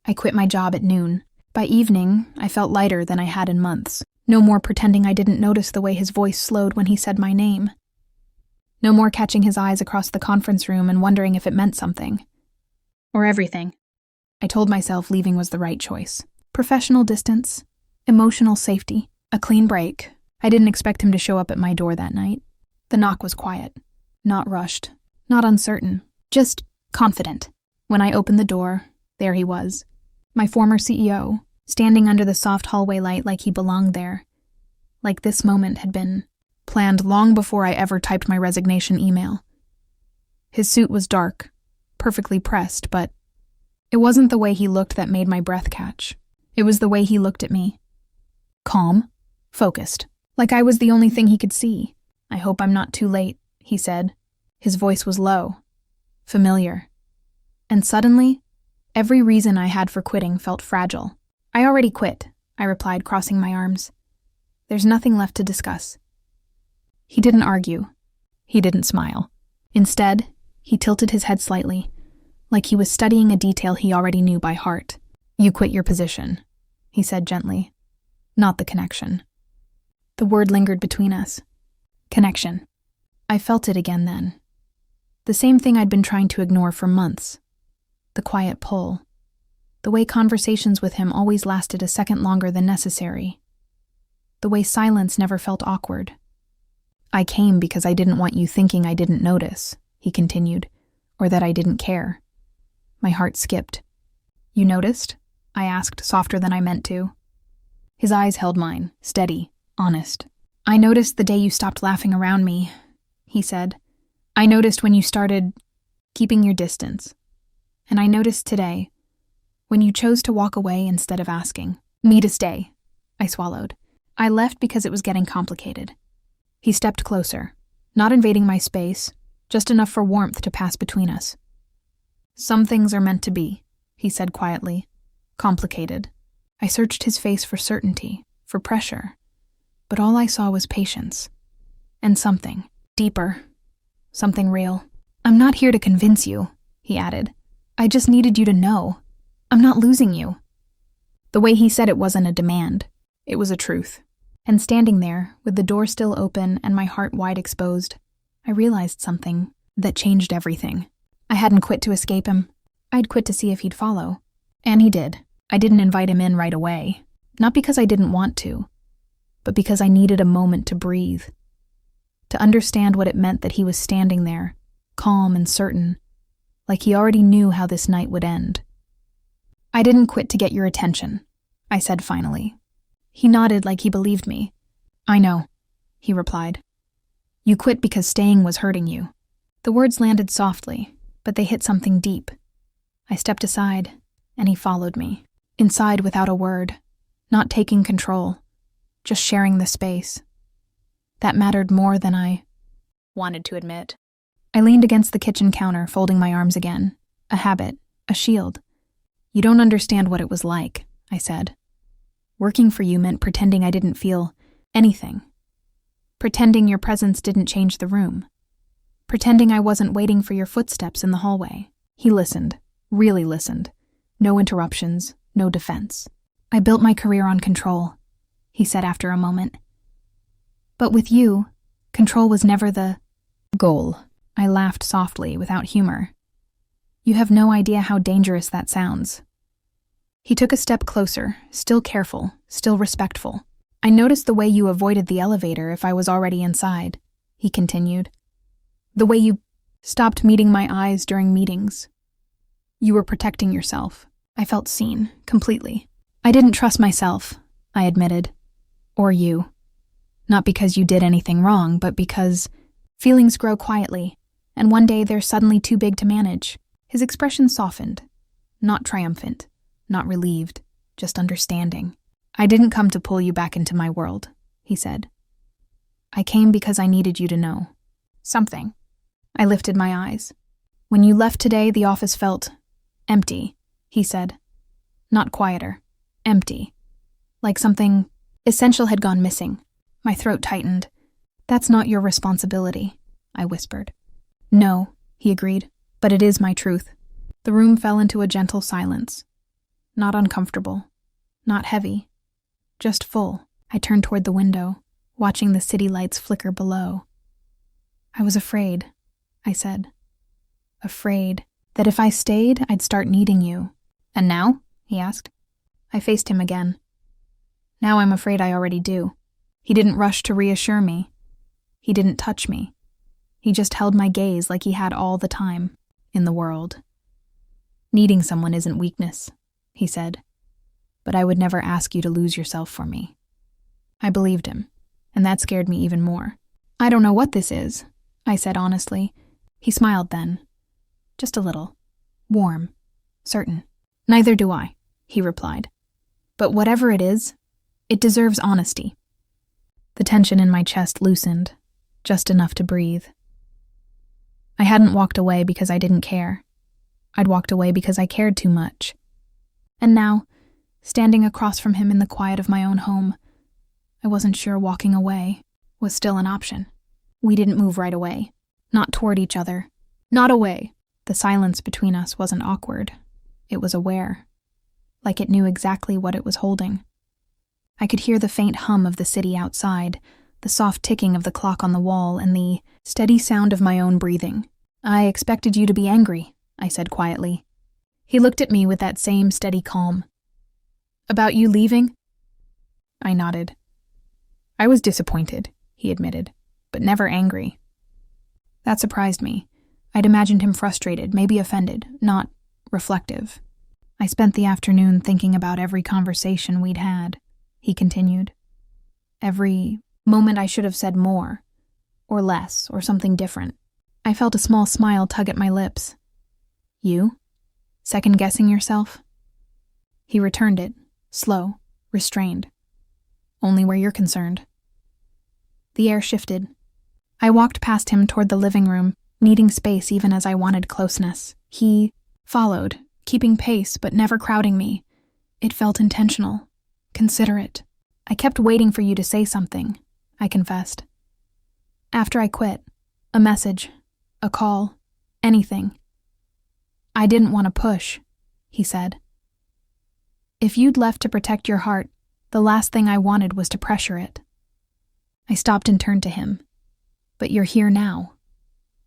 I quit my job at noon. By evening, I felt lighter than I had in months. No more pretending I didn't notice the way his voice slowed when he said my name. No more catching his eyes across the conference room and wondering if it meant something. Or everything. I told myself leaving was the right choice. Professional distance, emotional safety, a clean break. I didn't expect him to show up at my door that night. The knock was quiet, not rushed, not uncertain, just confident. When I opened the door, there he was, my former CEO, standing under the soft hallway light like he belonged there. Like this moment had been planned long before I ever typed my resignation email. His suit was dark, perfectly pressed, but it wasn't the way he looked that made my breath catch. It was the way he looked at me. Calm, focused, like I was the only thing he could see. "I hope I'm not too late," he said. His voice was low, familiar. And suddenly, every reason I had for quitting felt fragile. "I already quit," I replied, crossing my arms. "There's nothing left to discuss." He didn't argue. He didn't smile. Instead, he tilted his head slightly, like he was studying a detail he already knew by heart. "You quit your position," he said gently. "Not the connection." The word lingered between us. Connection. I felt it again then. The same thing I'd been trying to ignore for months. The quiet pull. The way conversations with him always lasted a second longer than necessary. The way silence never felt awkward. "I came because I didn't want you thinking I didn't notice," he continued, "or that I didn't care." My heart skipped. "You noticed?" I asked, softer than I meant to. His eyes held mine, steady, honest. "I noticed the day you stopped laughing around me," he said. "I noticed when you started keeping your distance. And I noticed today, when you chose to walk away instead of asking me to stay." I swallowed. "I left because it was getting complicated." He stepped closer, not invading my space, just enough for warmth to pass between us. "Some things are meant to be," he said quietly. "Complicated." I searched his face for certainty, for pressure, but all I saw was patience. And something deeper, something real. "I'm not here to convince you," he added. "I just needed you to know. I'm not losing you." The way he said it wasn't a demand. It was a truth. And standing there, with the door still open and my heart wide exposed, I realized something that changed everything. I hadn't quit to escape him. I'd quit to see if he'd follow. And he did. I didn't invite him in right away. Not because I didn't want to, but because I needed a moment to breathe. To understand what it meant that he was standing there, calm and certain, like he already knew how this night would end. "I didn't quit to get your attention," I said finally. He nodded like he believed me. "I know," he replied. "You quit because staying was hurting you." The words landed softly, but they hit something deep. I stepped aside, and he followed me. Inside without a word, not taking control, just sharing the space. That mattered more than I wanted to admit. I leaned against the kitchen counter, folding my arms again. A habit, a shield. "You don't understand what it was like," I said. "Working for you meant pretending I didn't feel anything. Pretending your presence didn't change the room. Pretending I wasn't waiting for your footsteps in the hallway." He listened, really listened. No interruptions, no defense. "I built my career on control," he said after a moment. "But with you, control was never the goal." I laughed softly, without humor. "You have no idea how dangerous that sounds." He took a step closer, still careful, still respectful. "I noticed the way you avoided the elevator if I was already inside," he continued. "The way you stopped meeting my eyes during meetings. You were protecting yourself." I felt seen, completely. "I didn't trust myself," I admitted. "Or you. Not because you did anything wrong, but because feelings grow quietly, and one day they're suddenly too big to manage." His expression softened. Not triumphant, not relieved, just understanding. "I didn't come to pull you back into my world," he said. "I came because I needed you to know something." I lifted my eyes. "When you left today, the office felt empty," he said. Not quieter, empty. Like something essential had gone missing. My throat tightened. "That's not your responsibility," I whispered. "No," he agreed, "but it is my truth." The room fell into a gentle silence. Not uncomfortable. Not heavy. Just full. I turned toward the window, watching the city lights flicker below. I was afraid, I said. Afraid that if I stayed, I'd start needing you. And now? He asked. I faced him again. Now I'm afraid I already do. He didn't rush to reassure me. He didn't touch me. He just held my gaze like he had all the time in the world. Needing someone isn't weakness, he said. But I would never ask you to lose yourself for me. I believed him, and that scared me even more. I don't know what this is, I said honestly. He smiled then. Just a little. Warm. Certain. Neither do I, he replied. But whatever it is, it deserves honesty. The tension in my chest loosened, just enough to breathe. I hadn't walked away because I didn't care. I'd walked away because I cared too much. And now, standing across from him in the quiet of my own home, I wasn't sure walking away was still an option. We didn't move right away. Not toward each other. Not away. The silence between us wasn't awkward. It was aware. Like it knew exactly what it was holding. I could hear the faint hum of the city outside, the soft ticking of the clock on the wall, and the steady sound of my own breathing. I expected you to be angry, I said quietly. He looked at me with that same steady calm. About you leaving? I nodded. I was disappointed, he admitted, but never angry. That surprised me. I'd imagined him frustrated, maybe offended, not reflective. I spent the afternoon thinking about every conversation we'd had, he continued. Every moment I should have said more, or less, or something different. I felt a small smile tug at my lips. You? Second-guessing yourself? He returned it, slow, restrained. Only where you're concerned. The air shifted. I walked past him toward the living room, needing space even as I wanted closeness. He followed, keeping pace but never crowding me. It felt intentional, considerate. I kept waiting for you to say something, I confessed. After I quit, a message, a call, anything. I didn't want to push, he said. If you'd left to protect your heart, the last thing I wanted was to pressure it. I stopped and turned to him. But you're here now.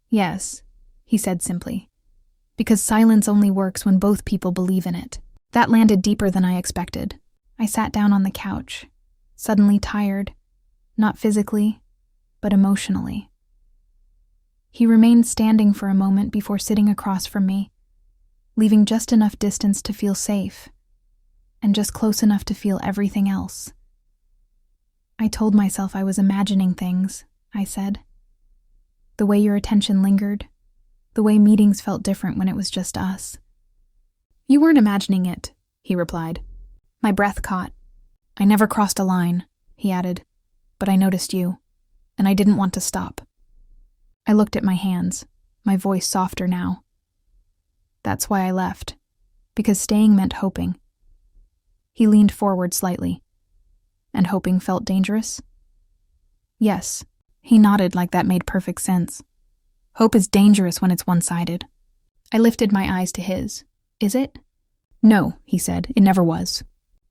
Yes, he said simply. Because silence only works when both people believe in it. That landed deeper than I expected. I sat down on the couch, suddenly tired, not physically, but emotionally. He remained standing for a moment before sitting across from me, leaving just enough distance to feel safe, and just close enough to feel everything else. I told myself I was imagining things, I said. The way your attention lingered, the way meetings felt different when it was just us. You weren't imagining it, he replied. My breath caught. I never crossed a line, he added, but I noticed you, and I didn't want to stop. I looked at my hands, my voice softer now. That's why I left, because staying meant hoping. He leaned forward slightly. And hoping felt dangerous? Yes, he nodded like that made perfect sense. Hope is dangerous when it's one-sided. I lifted my eyes to his. Is it? No, he said, it never was.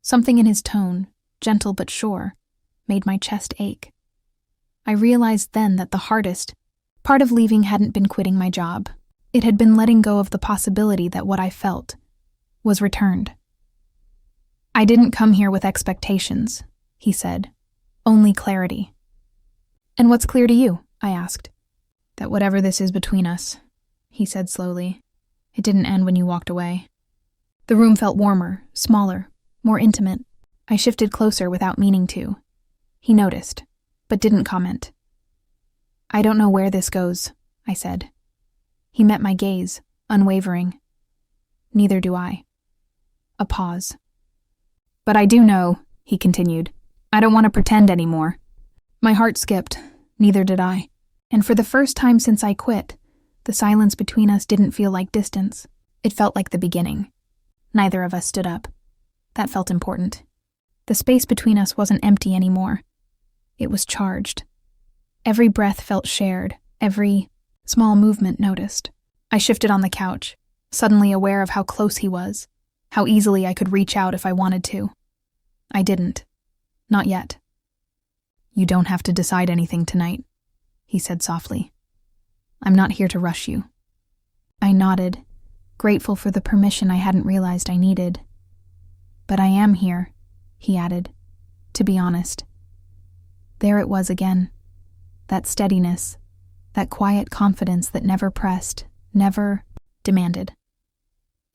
Something in his tone, gentle but sure, made my chest ache. I realized then that the hardest part of leaving hadn't been quitting my job. It had been letting go of the possibility that what I felt was returned. I didn't come here with expectations, he said. Only clarity. And what's clear to you? I asked. That whatever this is between us, he said slowly, it didn't end when you walked away. The room felt warmer, smaller, more intimate. I shifted closer without meaning to. He noticed, but didn't comment. I don't know where this goes, I said. He met my gaze, unwavering. Neither do I. A pause. But I do know, he continued. I don't want to pretend anymore. My heart skipped. Neither did I. And for the first time since I quit, the silence between us didn't feel like distance. It felt like the beginning. Neither of us stood up. That felt important. The space between us wasn't empty anymore. It was charged. Every breath felt shared, every small movement noticed. I shifted on the couch, suddenly aware of how close he was, how easily I could reach out if I wanted to. I didn't. Not yet. "You don't have to decide anything tonight," he said softly. "I'm not here to rush you." I nodded, grateful for the permission I hadn't realized I needed. "But I am here," he added, "to be honest." There it was again. That steadiness, that quiet confidence that never pressed, never demanded.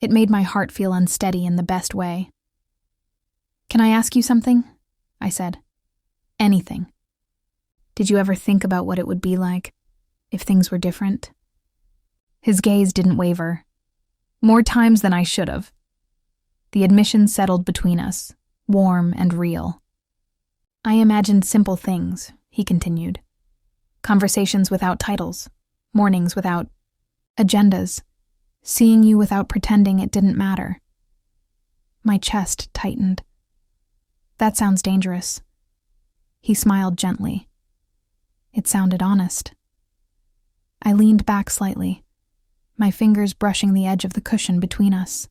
It made my heart feel unsteady in the best way. "Can I ask you something?" I said. "Anything. Did you ever think about what it would be like if things were different?" His gaze didn't waver. More times than I should have. The admission settled between us, warm and real. "I imagined simple things," he continued. "Conversations without titles, mornings without agendas, seeing you without pretending it didn't matter." My chest tightened. "That sounds dangerous." He smiled gently. It sounded honest. I leaned back slightly, my fingers brushing the edge of the cushion between us.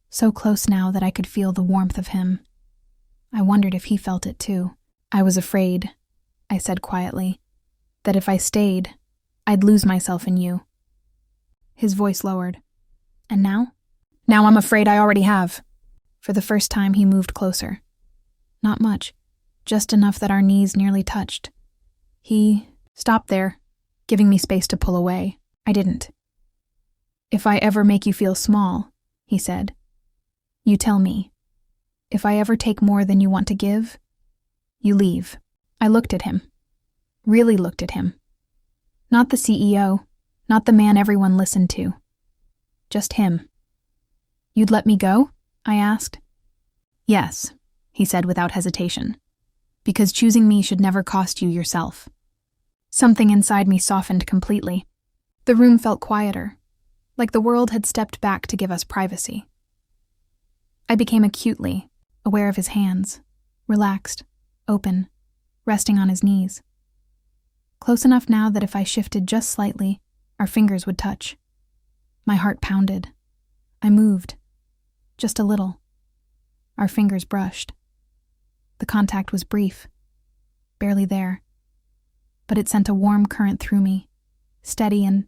So close now that I could feel the warmth of him. I wondered if he felt it too. "I was afraid," I said quietly, "that if I stayed, I'd lose myself in you." His voice lowered. "And now?" "Now I'm afraid I already have." For the first time he moved closer. Not much, just enough that our knees nearly touched. He stopped there, giving me space to pull away. I didn't. "If I ever make you feel small," he said, "you tell me. If I ever take more than you want to give, you leave." I looked at him. Really looked at him. Not the CEO, not the man everyone listened to. Just him. "You'd let me go?" I asked. "Yes," he said without hesitation. "Because choosing me should never cost you yourself." Something inside me softened completely. The room felt quieter, like the world had stepped back to give us privacy. I became acutely aware of his hands, relaxed, open, resting on his knees. Close enough now that if I shifted just slightly, our fingers would touch. My heart pounded. I moved. Just a little. Our fingers brushed. The contact was brief, barely there. But it sent a warm current through me, steady and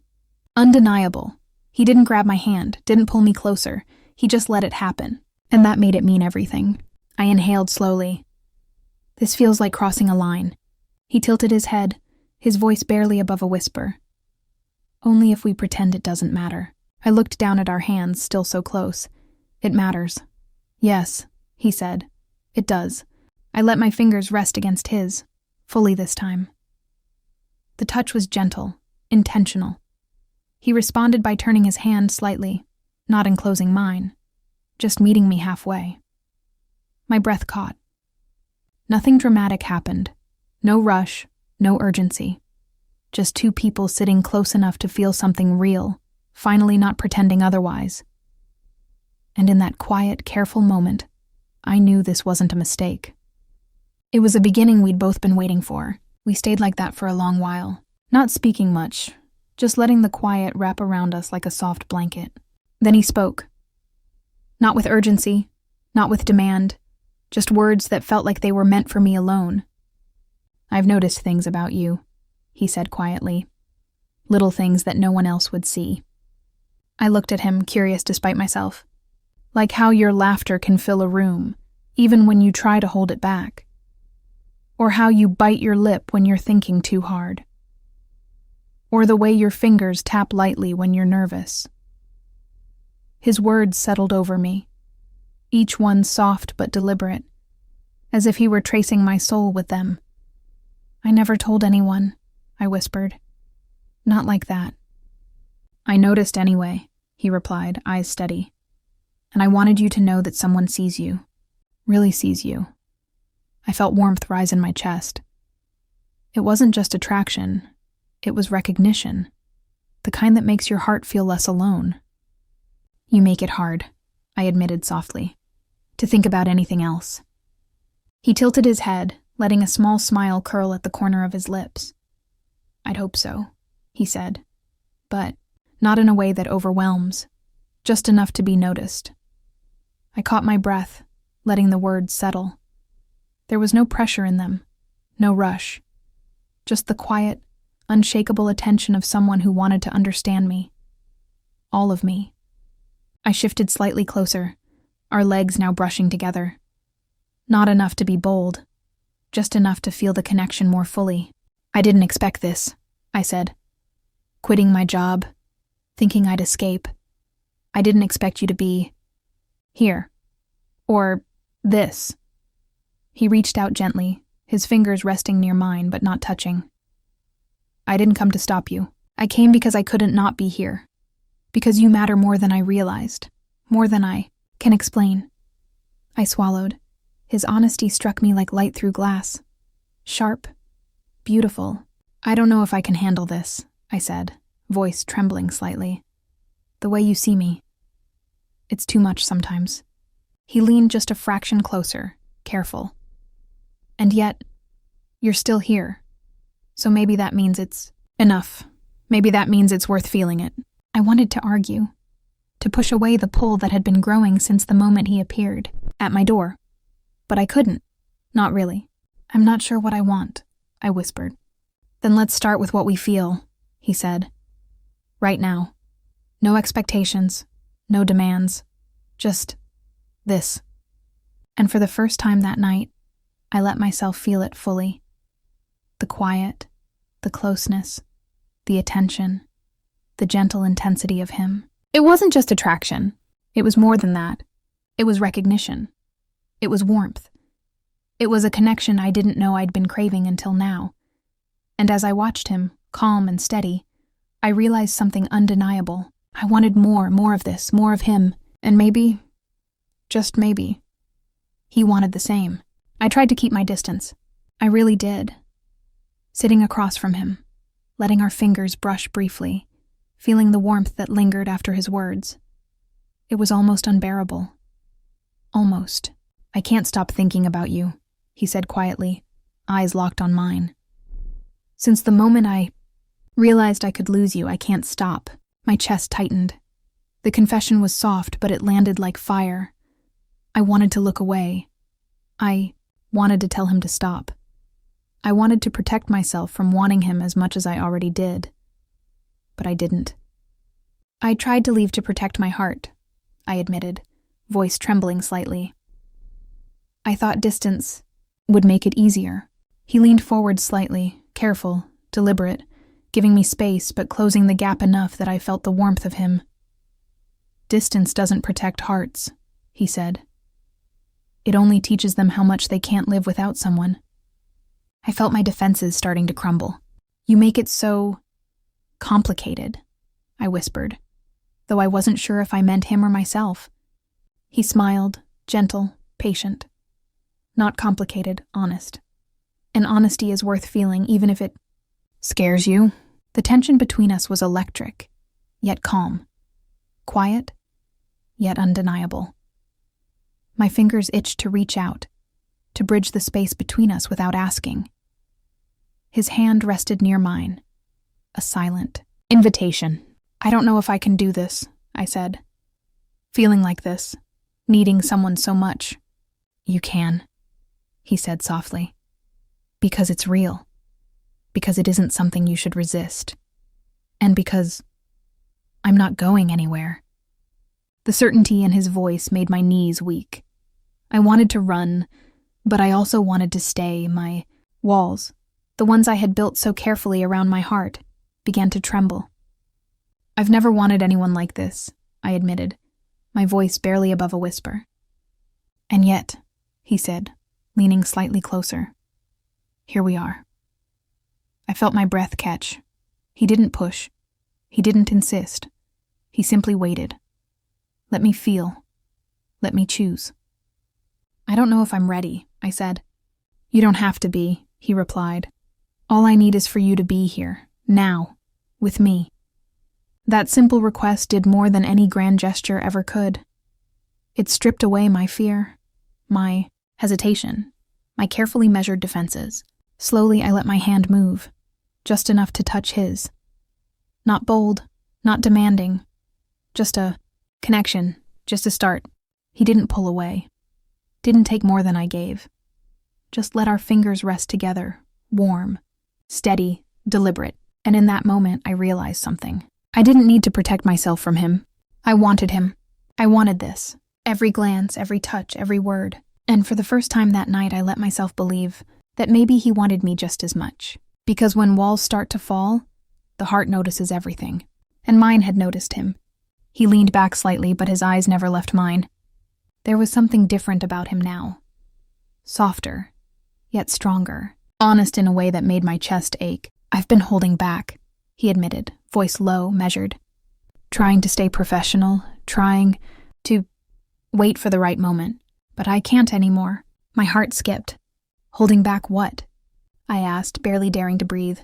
undeniable. He didn't grab my hand, didn't pull me closer. He just let it happen, and that made it mean everything. I inhaled slowly. "This feels like crossing a line." He tilted his head, his voice barely above a whisper. "Only if we pretend it doesn't matter." I looked down at our hands, still so close. "It matters." "Yes," he said. "It does." I let my fingers rest against his, fully this time. The touch was gentle, intentional. He responded by turning his hand slightly, not enclosing mine, just meeting me halfway. My breath caught. Nothing dramatic happened. No rush, no urgency. Just two people sitting close enough to feel something real, finally not pretending otherwise. And in that quiet, careful moment, I knew this wasn't a mistake. It was a beginning we'd both been waiting for. We stayed like that for a long while, not speaking much, just letting the quiet wrap around us like a soft blanket. Then he spoke. Not with urgency, not with demand, just words that felt like they were meant for me alone. "I've noticed things about you," he said quietly. "Little things that no one else would see." I looked at him, curious despite myself. "Like how your laughter can fill a room, even when you try to hold it back. Or how you bite your lip when you're thinking too hard. Or the way your fingers tap lightly when you're nervous." His words settled over me, each one soft but deliberate, as if he were tracing my soul with them. "I never told anyone," I whispered. "Not like that." "I noticed anyway," he replied, eyes steady. "And I wanted you to know that someone sees you, really sees you." I felt warmth rise in my chest. It wasn't just attraction, it was recognition, the kind that makes your heart feel less alone. "You make it hard," I admitted softly, "to think about anything else." He tilted his head, letting a small smile curl at the corner of his lips. "I'd hope so," he said, "but not in a way that overwhelms, just enough to be noticed." I caught my breath, letting the words settle. There was no pressure in them, no rush. Just the quiet, unshakable attention of someone who wanted to understand me. All of me. I shifted slightly closer, our legs now brushing together. Not enough to be bold, just enough to feel the connection more fully. "I didn't expect this," I said. "Quitting my job, thinking I'd escape. I didn't expect you to be here. Or this." He reached out gently, his fingers resting near mine but not touching. "I didn't come to stop you. I came because I couldn't not be here. Because you matter more than I realized, more than I can explain." I swallowed. His honesty struck me like light through glass. Sharp, beautiful. "I don't know if I can handle this," I said, voice trembling slightly. "The way you see me. It's too much sometimes." He leaned just a fraction closer, careful. "And yet, you're still here. So maybe that means it's enough. Maybe that means it's worth feeling it." I wanted to argue, to push away the pull that had been growing since the moment he appeared at my door. But I couldn't. Not really. "I'm not sure what I want," I whispered. "Then let's start with what we feel," he said. "Right now. No expectations, no demands. Just this." And for the first time that night, I let myself feel it fully. The quiet, the closeness, the attention, the gentle intensity of him. It wasn't just attraction. It was more than that. It was recognition. It was warmth. It was a connection I didn't know I'd been craving until now. And as I watched him, calm and steady, I realized something undeniable. I wanted more of this, more of him. And maybe, just maybe, he wanted the same. I tried to keep my distance. I really did. Sitting across from him, letting our fingers brush briefly, feeling the warmth that lingered after his words. It was almost unbearable. Almost. "I can't stop thinking about you," he said quietly, eyes locked on mine. "Since the moment I realized I could lose you, I can't stop." My chest tightened. The confession was soft, but it landed like fire. I wanted to look away. I wanted to tell him to stop. I wanted to protect myself from wanting him as much as I already did. But I didn't. "I tried to leave to protect my heart," I admitted, voice trembling slightly. "I thought distance would make it easier." He leaned forward slightly, careful, deliberate, giving me space but closing the gap enough that I felt the warmth of him. "Distance doesn't protect hearts," he said. "It only teaches them how much they can't live without someone." I felt my defenses starting to crumble. "You make it so complicated," I whispered, though I wasn't sure if I meant him or myself. He smiled, gentle, patient. "Not complicated, honest. And honesty is worth feeling even if it scares you." The tension between us was electric, yet calm. Quiet, yet undeniable. My fingers itched to reach out, to bridge the space between us without asking. His hand rested near mine, a silent invitation. "I don't know if I can do this," I said. "Feeling like this, needing someone so much." "You can," he said softly. "Because it's real. Because it isn't something you should resist. And because I'm not going anywhere." The certainty in his voice made my knees weak. I wanted to run, but I also wanted to stay. My walls, the ones I had built so carefully around my heart, began to tremble. "I've never wanted anyone like this," I admitted, my voice barely above a whisper. "And yet," he said, leaning slightly closer, "here we are." I felt my breath catch. He didn't push. He didn't insist. He simply waited. Let me feel. Let me choose. "I don't know if I'm ready," I said. "You don't have to be," he replied. "All I need is for you to be here, now, with me." That simple request did more than any grand gesture ever could. It stripped away my fear, my hesitation, my carefully measured defenses. Slowly I let my hand move, just enough to touch his. Not bold, not demanding, just a connection, just a start. He didn't pull away. Didn't take more than I gave. Just let our fingers rest together, warm, steady, deliberate. And in that moment, I realized something. I didn't need to protect myself from him. I wanted him. I wanted this. Every glance, every touch, every word. And for the first time that night, I let myself believe that maybe he wanted me just as much. Because when walls start to fall, the heart notices everything. And mine had noticed him. He leaned back slightly, but his eyes never left mine. There was something different about him now. Softer, yet stronger. Honest in a way that made my chest ache. "I've been holding back," he admitted, voice low, measured. "Trying to stay professional, trying to wait for the right moment. But I can't anymore." My heart skipped. "Holding back what?" I asked, barely daring to breathe.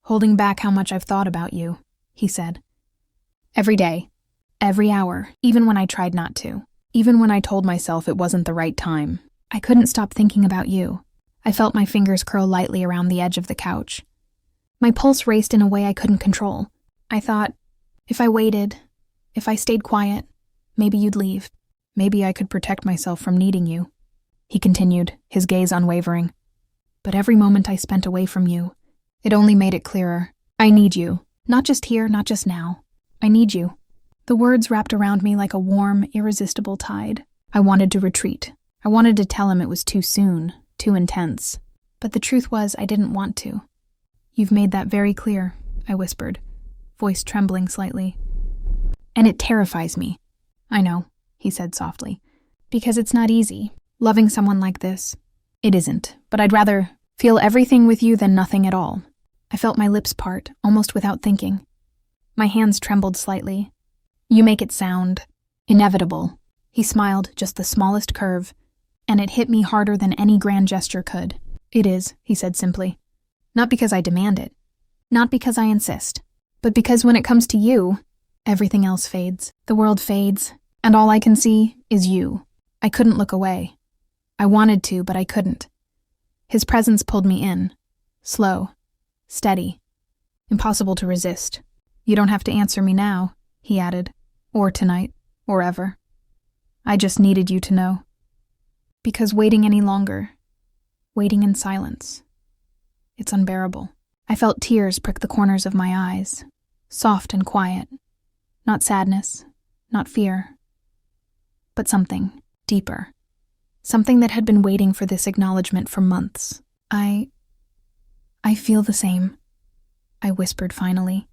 "Holding back how much I've thought about you," he said. "Every day, every hour, even when I tried not to. Even when I told myself it wasn't the right time. I couldn't stop thinking about you." I felt my fingers curl lightly around the edge of the couch. My pulse raced in a way I couldn't control. I thought, if I waited, if I stayed quiet, maybe you'd leave. Maybe I could protect myself from needing you. He continued, his gaze unwavering. "But every moment I spent away from you, it only made it clearer. I need you. Not just here, not just now. I need you." The words wrapped around me like a warm, irresistible tide. I wanted to retreat. I wanted to tell him it was too soon, too intense. But the truth was, I didn't want to. "You've made that very clear," I whispered, voice trembling slightly. "And it terrifies me." "I know," he said softly, "because it's not easy, loving someone like this. It isn't, but I'd rather feel everything with you than nothing at all." I felt my lips part, almost without thinking. My hands trembled slightly. "You make it sound inevitable." He smiled, just the smallest curve, and it hit me harder than any grand gesture could. "It is," he said simply. "Not because I demand it, not because I insist, but because when it comes to you, everything else fades. The world fades, and all I can see is you." I couldn't look away. I wanted to, but I couldn't. His presence pulled me in, slow, steady, impossible to resist. "You don't have to answer me now," he added, "or tonight, or ever. I just needed you to know. Because waiting any longer, waiting in silence, it's unbearable." I felt tears prick the corners of my eyes, soft and quiet. Not sadness, not fear, but something deeper. Something that had been waiting for this acknowledgement for months. I feel the same," I whispered finally.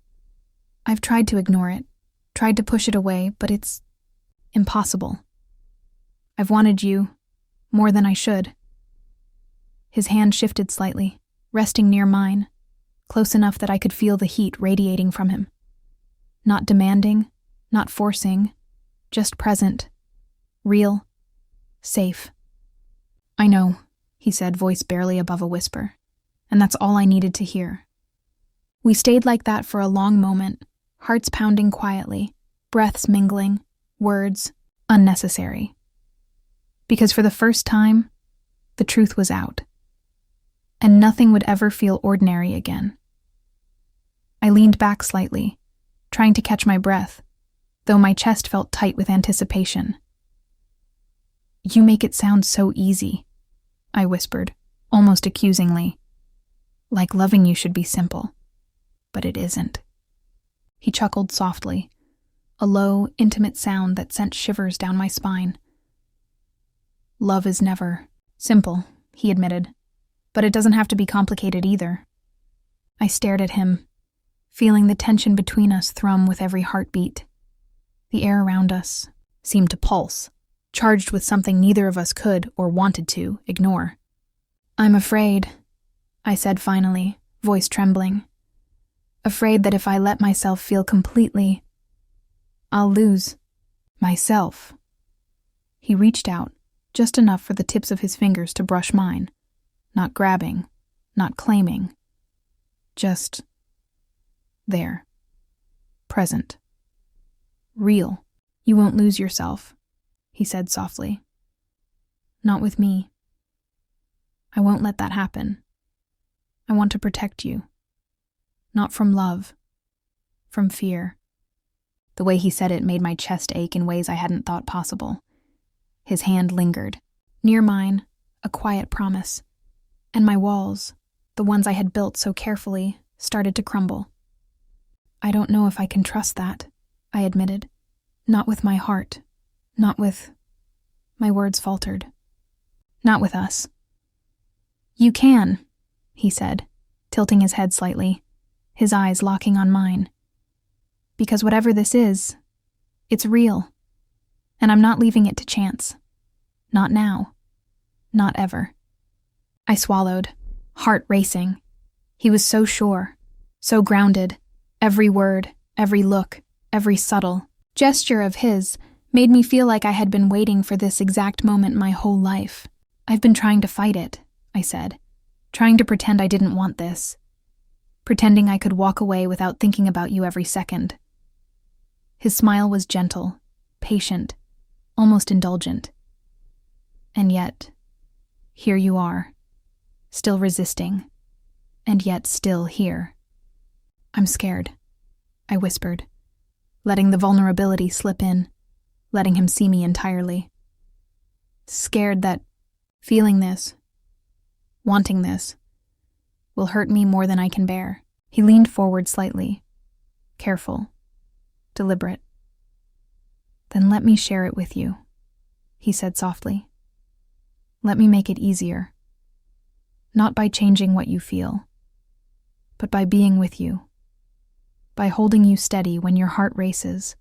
"I've tried to ignore it, tried to push it away, but it's impossible. I've wanted you more than I should." His hand shifted slightly, resting near mine, close enough that I could feel the heat radiating from him. Not demanding, not forcing, just present, real, safe. "I know," he said, voice barely above a whisper, and that's all I needed to hear. We stayed like that for a long moment, hearts pounding quietly, breaths mingling, words unnecessary. Because for the first time, the truth was out, and nothing would ever feel ordinary again. I leaned back slightly, trying to catch my breath, though my chest felt tight with anticipation. "You make it sound so easy," I whispered, almost accusingly. "Like loving you should be simple, but it isn't." He chuckled softly, a low, intimate sound that sent shivers down my spine. "Love is never simple," he admitted, "but it doesn't have to be complicated either." I stared at him, feeling the tension between us thrum with every heartbeat. The air around us seemed to pulse, charged with something neither of us could or wanted to ignore. "I'm afraid," I said finally, voice trembling. "Afraid that if I let myself feel completely, I'll lose myself." He reached out, just enough for the tips of his fingers to brush mine, not grabbing, not claiming, just there, present, real. "You won't lose yourself," he said softly. "Not with me. I won't let that happen. I want to protect you. Not from love, from fear." The way he said it made my chest ache in ways I hadn't thought possible. His hand lingered. Near mine, a quiet promise. And my walls, the ones I had built so carefully, started to crumble. I don't know if I can trust that, I admitted. Not with my heart. Not with... My words faltered. Not with us. You can, he said, tilting his head slightly, his eyes locking on mine. Because whatever this is, it's real. And I'm not leaving it to chance. Not now. Not ever. I swallowed, heart racing. He was so sure, so grounded. Every word, every look, every subtle gesture of his made me feel like I had been waiting for this exact moment my whole life. I've been trying to fight it, I said, trying to pretend I didn't want this, pretending I could walk away without thinking about you every second. His smile was gentle, patient, almost indulgent. And yet, here you are, still resisting, and yet still here. I'm scared, I whispered, letting the vulnerability slip in, letting him see me entirely. Scared that feeling this, wanting this, will hurt me more than I can bear. He leaned forward slightly, careful, deliberate. Then let me share it with you, he said softly. Let me make it easier. Not by changing what you feel, but by being with you, by holding you steady when your heart races,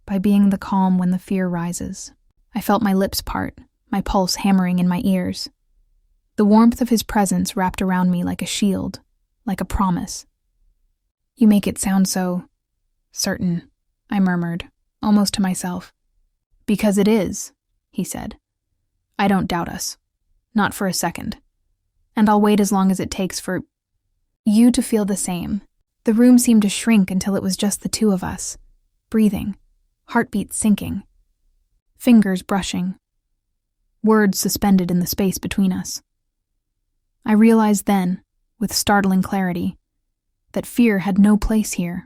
by being the calm when the fear rises. I felt my lips part, my pulse hammering in my ears. The warmth of his presence wrapped around me like a shield, like a promise. You make it sound so certain, I murmured, almost to myself. Because it is, he said. I don't doubt us. Not for a second. And I'll wait as long as it takes for you to feel the same. The room seemed to shrink until it was just the two of us, breathing, heartbeats sinking, fingers brushing, words suspended in the space between us. I realized then, with startling clarity, that fear had no place here.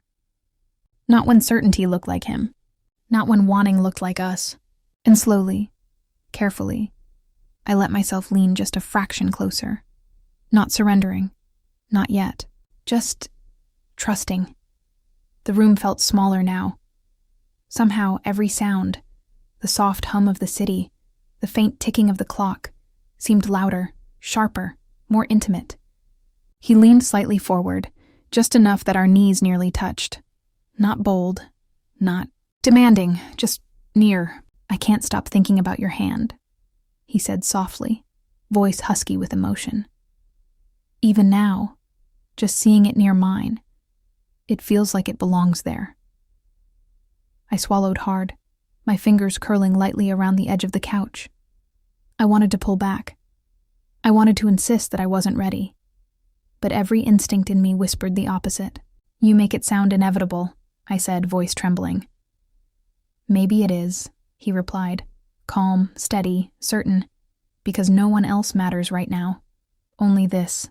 Not when certainty looked like him, not when wanting looked like us. And slowly, carefully, I let myself lean just a fraction closer, not surrendering, not yet, just trusting. The room felt smaller now. Somehow every sound, the soft hum of the city, the faint ticking of the clock, seemed louder, sharper, more intimate. He leaned slightly forward, just enough that our knees nearly touched. Not bold, not demanding, just near. I can't stop thinking about your hand, he said softly, voice husky with emotion. Even now, just seeing it near mine, it feels like it belongs there. I swallowed hard, my fingers curling lightly around the edge of the couch. I wanted to pull back. I wanted to insist that I wasn't ready. But every instinct in me whispered the opposite. You make it sound inevitable, I said, voice trembling. Maybe it is, he replied, calm, steady, certain, because no one else matters right now. Only this.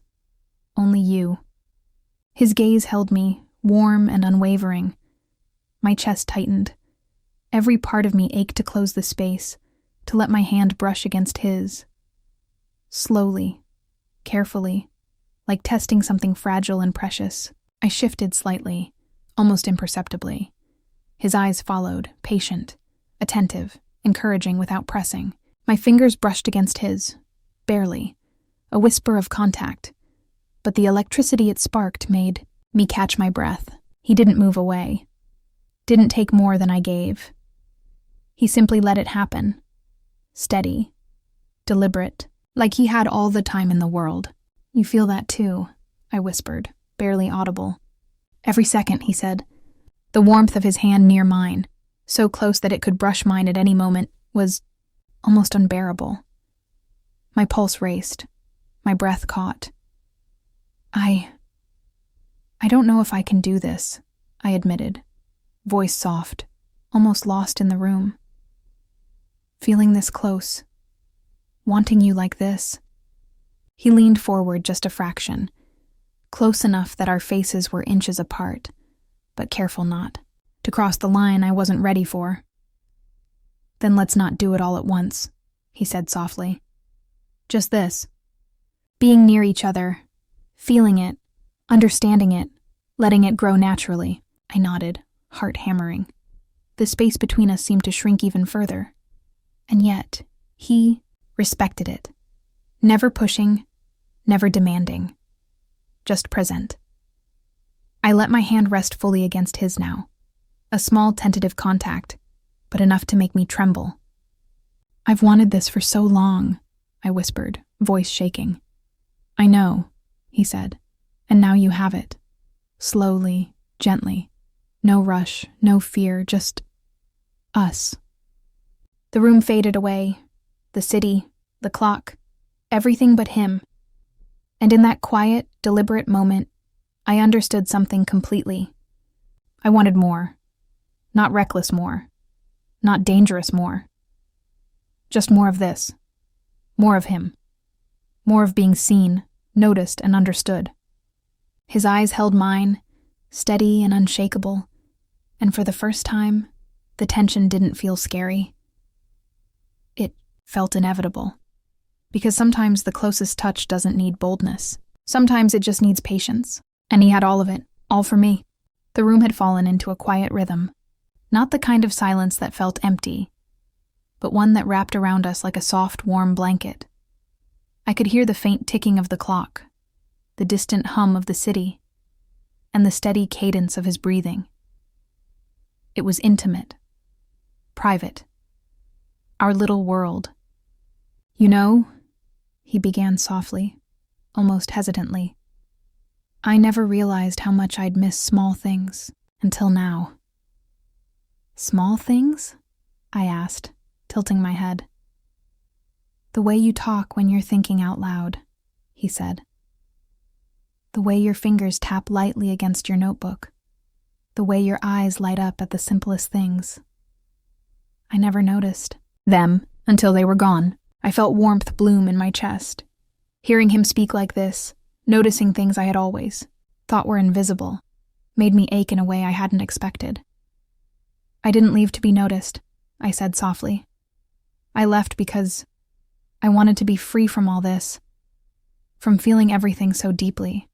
Only you. His gaze held me, warm and unwavering. My chest tightened. Every part of me ached to close the space, to let my hand brush against his. Slowly, carefully, like testing something fragile and precious, I shifted slightly, almost imperceptibly. His eyes followed, patient, attentive, encouraging without pressing. My fingers brushed against his, barely, a whisper of contact, but the electricity it sparked made me catch my breath. He didn't move away, didn't take more than I gave. He simply let it happen, steady, deliberate, like he had all the time in the world. You feel that too, I whispered, barely audible. Every second, he said. The warmth of his hand near mine, so close that it could brush mine at any moment, was almost unbearable. My pulse raced, my breath caught. I don't know if I can do this, I admitted, voice soft, almost lost in the room. Feeling this close, wanting you like this. He leaned forward just a fraction, close enough that our faces were inches apart, but careful not to cross the line I wasn't ready for. Then let's not do it all at once, he said softly. Just this. Being near each other, feeling it, understanding it, letting it grow naturally. I nodded, heart hammering. The space between us seemed to shrink even further. And yet, he respected it. Never pushing, never demanding. Just present. I let my hand rest fully against his now. A small tentative contact, but enough to make me tremble. I've wanted this for so long, I whispered, voice shaking. I know, he said, and now you have it. Slowly, gently. No rush, no fear, just us. The room faded away, the city, the clock, everything but him. And in that quiet, deliberate moment, I understood something completely. I wanted more. Not reckless more. Not dangerous more. Just more of this. More of him. More of being seen, noticed, and understood. His eyes held mine, steady and unshakable, and for the first time, the tension didn't feel scary. It felt inevitable. Because sometimes the closest touch doesn't need boldness. Sometimes it just needs patience. And he had all of it, all for me. The room had fallen into a quiet rhythm. Not the kind of silence that felt empty, but one that wrapped around us like a soft, warm blanket. I could hear the faint ticking of the clock, the distant hum of the city, and the steady cadence of his breathing. It was intimate, private, our little world. You know, he began softly, almost hesitantly. I never realized how much I'd miss small things until now. Small things? I asked, tilting my head. The way you talk when you're thinking out loud, he said. The way your fingers tap lightly against your notebook. The way your eyes light up at the simplest things. I never noticed them until they were gone. I felt warmth bloom in my chest. Hearing him speak like this, noticing things I had always thought were invisible, made me ache in a way I hadn't expected. I didn't leave to be noticed, I said softly. I left because I wanted to be free from all this, from feeling everything so deeply.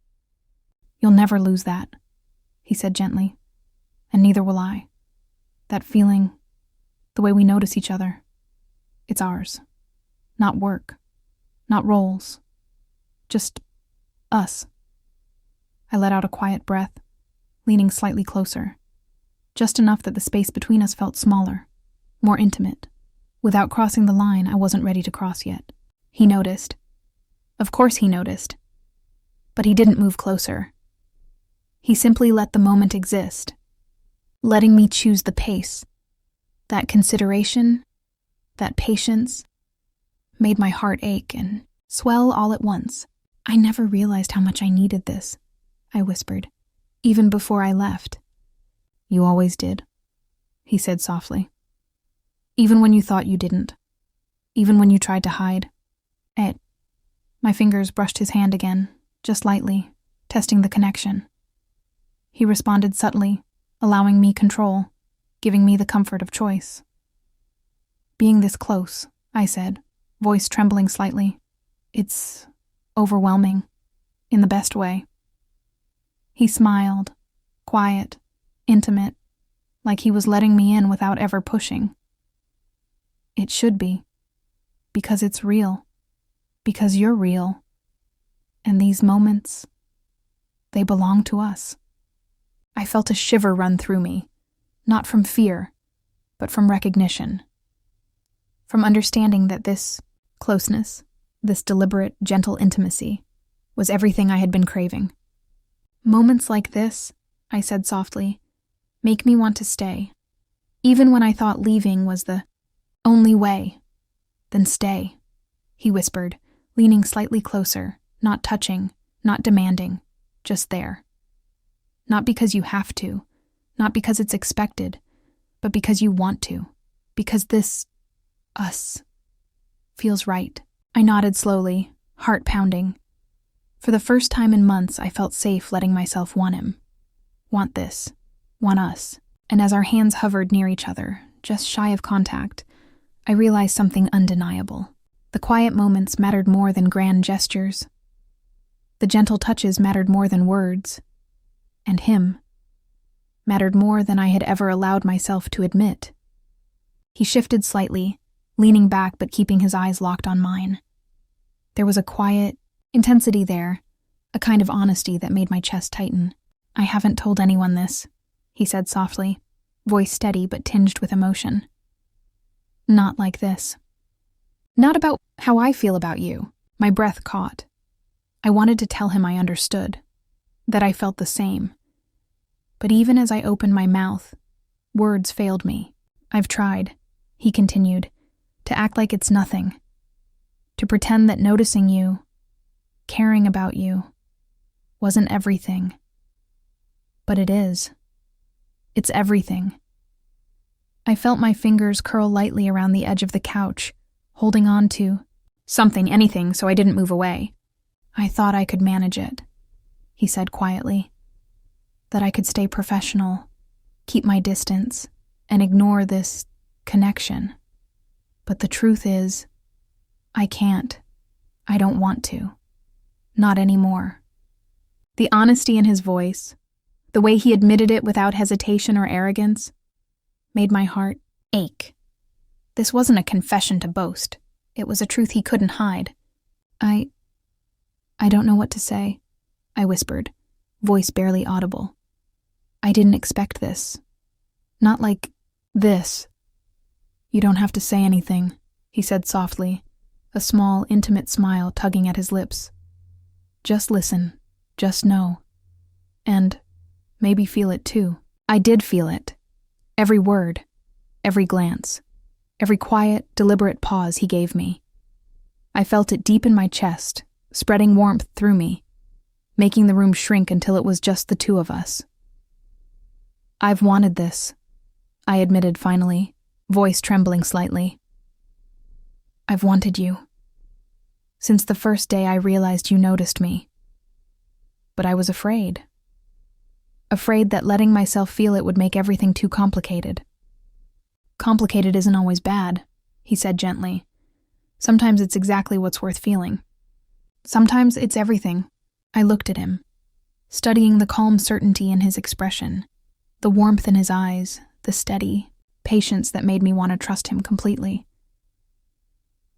You'll never lose that, he said gently, and neither will I. That feeling, the way we notice each other, it's ours. Not work, not roles, just us. I let out a quiet breath, leaning slightly closer, just enough that the space between us felt smaller, more intimate. Without crossing the line I wasn't ready to cross yet. He noticed. Of course he noticed. But he didn't move closer. He simply let the moment exist, letting me choose the pace. That consideration, that patience, made my heart ache and swell all at once. I never realized how much I needed this, I whispered, even before I left. You always did, he said softly. Even when you thought you didn't. Even when you tried to hide. My fingers brushed his hand again, just lightly, testing the connection. He responded subtly, allowing me control, giving me the comfort of choice. Being this close, I said, voice trembling slightly. It's overwhelming, in the best way. He smiled, quiet, intimate, like he was letting me in without ever pushing. It should be, because it's real, because you're real, and these moments, they belong to us. I felt a shiver run through me, not from fear, but from recognition, from understanding that this closeness, this deliberate, gentle intimacy, was everything I had been craving. Moments like this, I said softly, make me want to stay, even when I thought leaving was the only way. Then stay, he whispered, leaning slightly closer, not touching, not demanding, just there. Not because you have to, not because it's expected, but because you want to, because this, us, feels right. I nodded slowly, heart pounding. For the first time in months, I felt safe letting myself want him. Want this, want us. And as our hands hovered near each other, just shy of contact, I realized something undeniable. The quiet moments mattered more than grand gestures. The gentle touches mattered more than words. And him mattered more than I had ever allowed myself to admit. He shifted slightly, leaning back but keeping his eyes locked on mine. There was a quiet intensity there, a kind of honesty that made my chest tighten. "I haven't told anyone this," he said softly, voice steady but tinged with emotion. "Not like this. Not about how I feel about you." My breath caught. I wanted to tell him I understood, that I felt the same. But even as I opened my mouth, words failed me. "I've tried," he continued, "to act like it's nothing. To pretend that noticing you, caring about you, wasn't everything. But it is. It's everything." I felt my fingers curl lightly around the edge of the couch, holding on to something, anything, so I didn't move away. "I thought I could manage it," he said quietly. "That I could stay professional, keep my distance, and ignore this connection. But the truth is, I can't. I don't want to. Not anymore." The honesty in his voice, the way he admitted it without hesitation or arrogance, made my heart ache. This wasn't a confession to boast. It was a truth he couldn't hide. I don't know what to say," I whispered, voice barely audible. "I didn't expect this. Not like this." "You don't have to say anything," he said softly, a small, intimate smile tugging at his lips. "Just listen, just know, and maybe feel it too." I did feel it. Every word, every glance, every quiet, deliberate pause he gave me. I felt it deep in my chest, spreading warmth through me, making the room shrink until it was just the two of us. "I've wanted this," I admitted finally, voice trembling slightly. "I've wanted you. Since the first day I realized you noticed me. But I was afraid. Afraid that letting myself feel it would make everything too complicated." "Complicated isn't always bad," he said gently. "Sometimes it's exactly what's worth feeling. Sometimes it's everything." I looked at him, studying the calm certainty in his expression, the warmth in his eyes, the steady patience that made me want to trust him completely.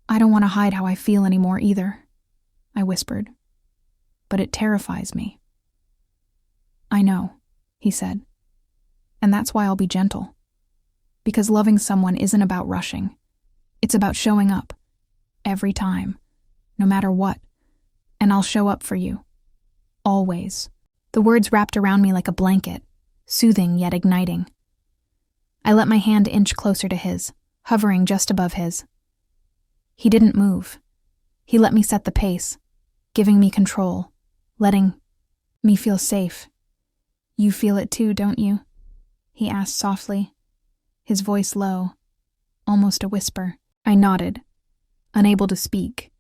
"I don't want to hide how I feel anymore either," I whispered. "But it terrifies me." "I know," he said. "And that's why I'll be gentle. Because loving someone isn't about rushing. It's about showing up. Every time. No matter what. And I'll show up for you. Always." The words wrapped around me like a blanket, soothing yet igniting. I let my hand inch closer to his, hovering just above his. He didn't move. He let me set the pace, giving me control, letting me feel safe. "You feel it too, don't you?" he asked softly, his voice low, almost a whisper. I nodded, unable to speak,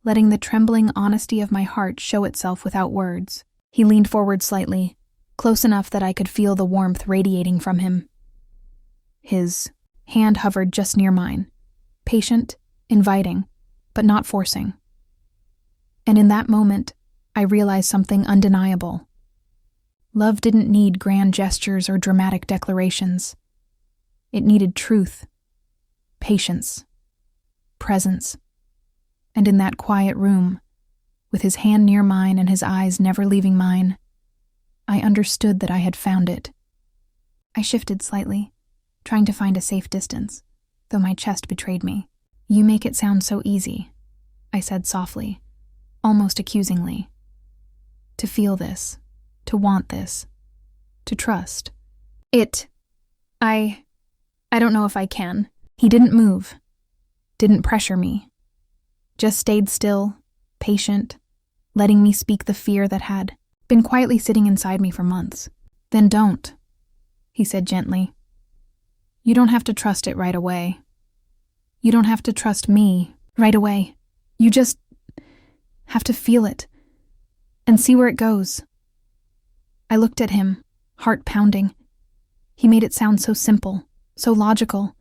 letting the trembling honesty of my heart show itself without words. He leaned forward slightly, close enough that I could feel the warmth radiating from him. His hand hovered just near mine, patient, inviting, but not forcing. And in that moment, I realized something undeniable. Love didn't need grand gestures or dramatic declarations. It needed truth, patience, presence. And in that quiet room, with his hand near mine and his eyes never leaving mine, I understood that I had found it. I shifted slightly, trying to find a safe distance, though my chest betrayed me. "You make it sound so easy," I said softly, almost accusingly. "To feel this, to want this, to trust. I don't know if I can." He didn't move, didn't pressure me, just stayed still, patient, letting me speak the fear that had been quietly sitting inside me for months. "Then don't," he said gently. "You don't have to trust it right away. You don't have to trust me right away. You just have to feel it and see where it goes." I looked at him, heart pounding. He made it sound so simple, so logical,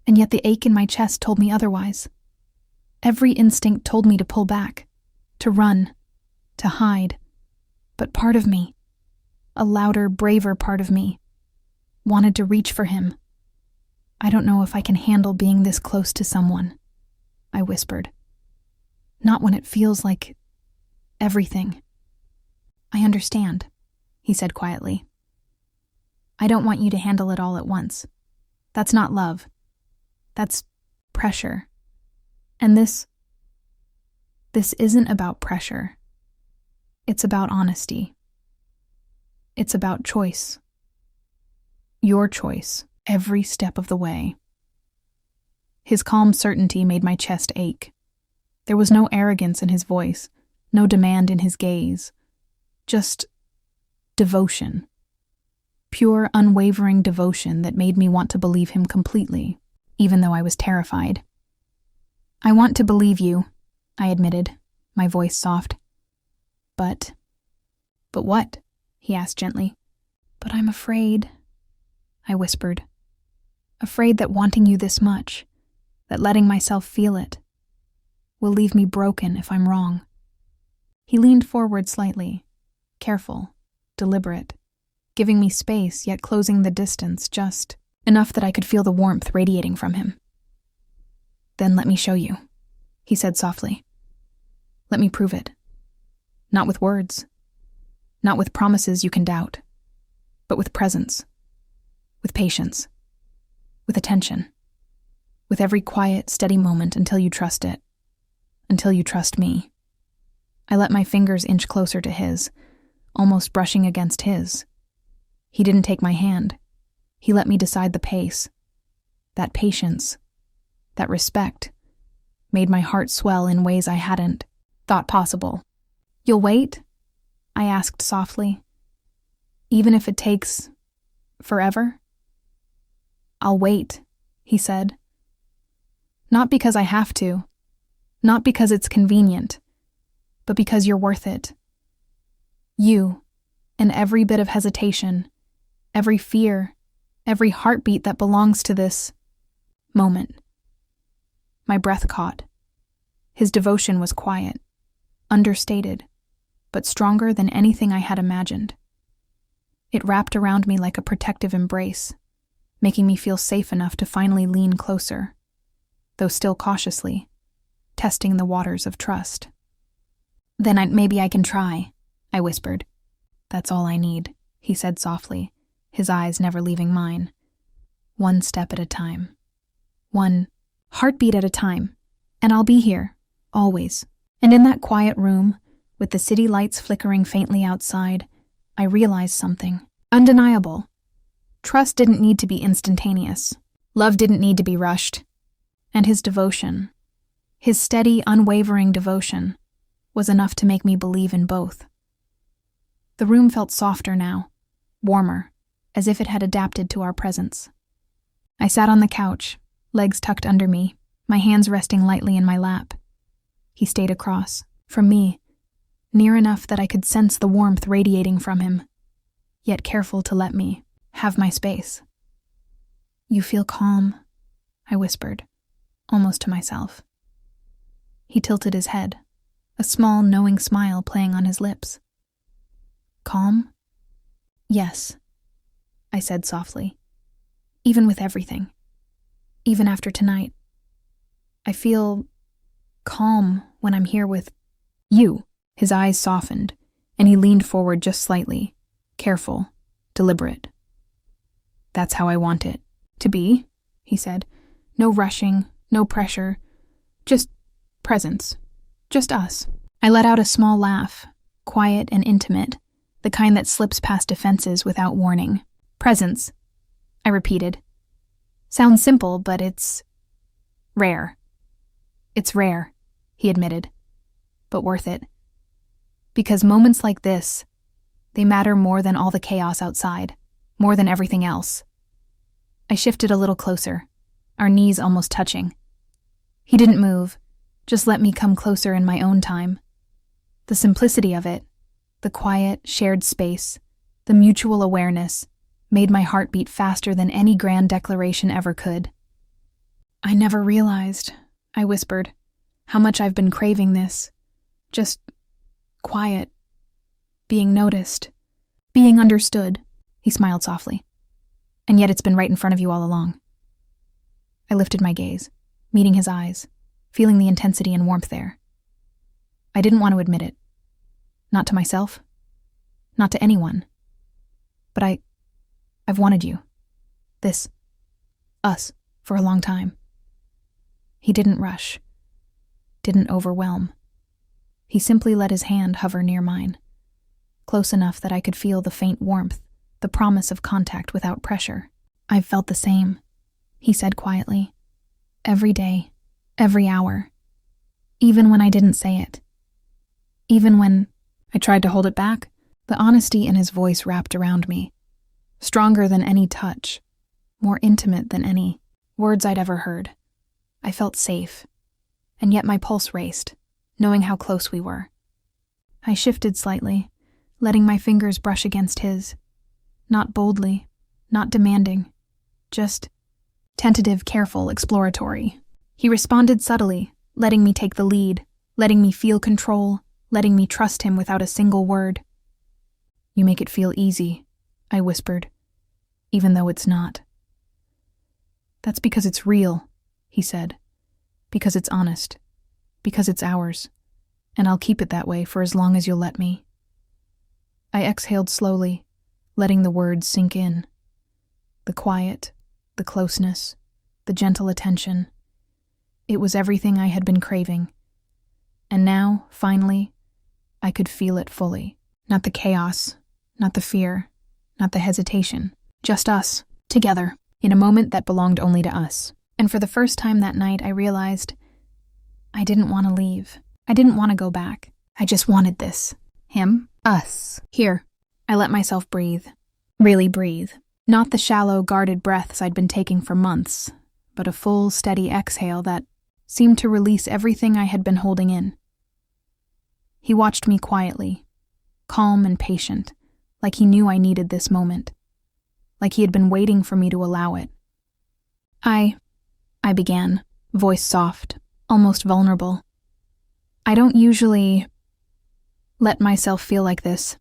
And yet the ache in my chest told me otherwise. Every instinct told me to pull back, to run, to hide. But part of me, a louder, braver part of me, wanted to reach for him. I don't know if I can handle being this close to someone, I whispered. Not when it feels like everything. I understand, he said quietly. I don't want you to handle it all at once. That's not love. That's pressure. And this isn't about pressure. It's about honesty. It's about choice. Your choice, every step of the way. His calm certainty made my chest ache. There was no arrogance in his voice, no demand in his gaze. Just devotion. Pure, unwavering devotion that made me want to believe him completely, even though I was terrified. I want to believe you, I admitted, my voice soft. But what? He asked gently. But I'm afraid, I whispered. Afraid that wanting you this much, that letting myself feel it, will leave me broken if I'm wrong. He leaned forward slightly, careful, deliberate, giving me space yet closing the distance just enough that I could feel the warmth radiating from him. Then let me show you, he said softly. Let me prove it. Not with words, not with promises you can doubt, but with presence, with patience, with attention, with every quiet, steady moment until you trust it, until you trust me. I let my fingers inch closer to his, almost brushing against his. He didn't take my hand. He let me decide the pace. That patience, that respect, made my heart swell in ways I hadn't thought possible. You'll wait? I asked softly. Even if it takes forever? I'll wait, he said. Not because I have to, not because it's convenient, but because you're worth it. You, and every bit of hesitation, every fear, every heartbeat that belongs to this moment. My breath caught. His devotion was quiet, understated, but stronger than anything I had imagined. It wrapped around me like a protective embrace, making me feel safe enough to finally lean closer, though still cautiously, testing the waters of trust. Then maybe I can try, I whispered. That's all I need, he said softly, his eyes never leaving mine. One step at a time. One heartbeat at a time. And I'll be here, always. And in that quiet room, with the city lights flickering faintly outside, I realized something undeniable. Trust didn't need to be instantaneous. Love didn't need to be rushed. And his devotion, his steady, unwavering devotion, was enough to make me believe in both. The room felt softer now, warmer, as if it had adapted to our presence. I sat on the couch, legs tucked under me, my hands resting lightly in my lap. He stayed across, from me, near enough that I could sense the warmth radiating from him, yet careful to let me have my space. You feel calm, I whispered, almost to myself. He tilted his head, a small, knowing smile playing on his lips. Calm? Yes, I said softly. Even with everything. Even after tonight. I feel calm when I'm here with you. His eyes softened, and he leaned forward just slightly, careful, deliberate. That's how I want it to be, he said. No rushing, no pressure, just presence, just us. I let out a small laugh, quiet and intimate, the kind that slips past defenses without warning. Presence, I repeated. Sounds simple, but it's rare. It's rare, he admitted, but worth it. Because moments like this, they matter more than all the chaos outside, more than everything else. I shifted a little closer, our knees almost touching. He didn't move, just let me come closer in my own time. The simplicity of it, the quiet, shared space, the mutual awareness, made my heart beat faster than any grand declaration ever could. I never realized, I whispered, how much I've been craving this. Just quiet, being noticed, being understood. He smiled softly. And yet it's been right in front of you all along. I lifted my gaze, meeting his eyes, feeling the intensity and warmth there. I didn't want to admit it. Not to myself, not to anyone. But I've wanted you. This, us, for a long time. He didn't rush, didn't overwhelm. He simply let his hand hover near mine, close enough that I could feel the faint warmth, the promise of contact without pressure. I've felt the same, he said quietly. Every day, every hour. Even when I didn't say it. Even when I tried to hold it back, the honesty in his voice wrapped around me. Stronger than any touch, more intimate than any words I'd ever heard. I felt safe, and yet my pulse raced, knowing how close we were. I shifted slightly, letting my fingers brush against his. Not boldly, not demanding, just tentative, careful, exploratory. He responded subtly, letting me take the lead, letting me feel control, letting me trust him without a single word. You make it feel easy, I whispered, even though it's not. That's because it's real, he said, because it's honest, because it's ours, and I'll keep it that way for as long as you'll let me. I exhaled slowly, letting the words sink in. The quiet, the closeness, the gentle attention. It was everything I had been craving. And now, finally, I could feel it fully. Not the chaos, not the fear, not the hesitation. Just us, together, in a moment that belonged only to us. And for the first time that night, I realized I didn't want to leave. I didn't want to go back. I just wanted this. Him, us. Here. I let myself breathe. Really breathe. Not the shallow, guarded breaths I'd been taking for months, but a full, steady exhale that seemed to release everything I had been holding in. He watched me quietly, calm and patient, like he knew I needed this moment, like he had been waiting for me to allow it. I began, voice soft, almost vulnerable. I don't usually let myself feel like this.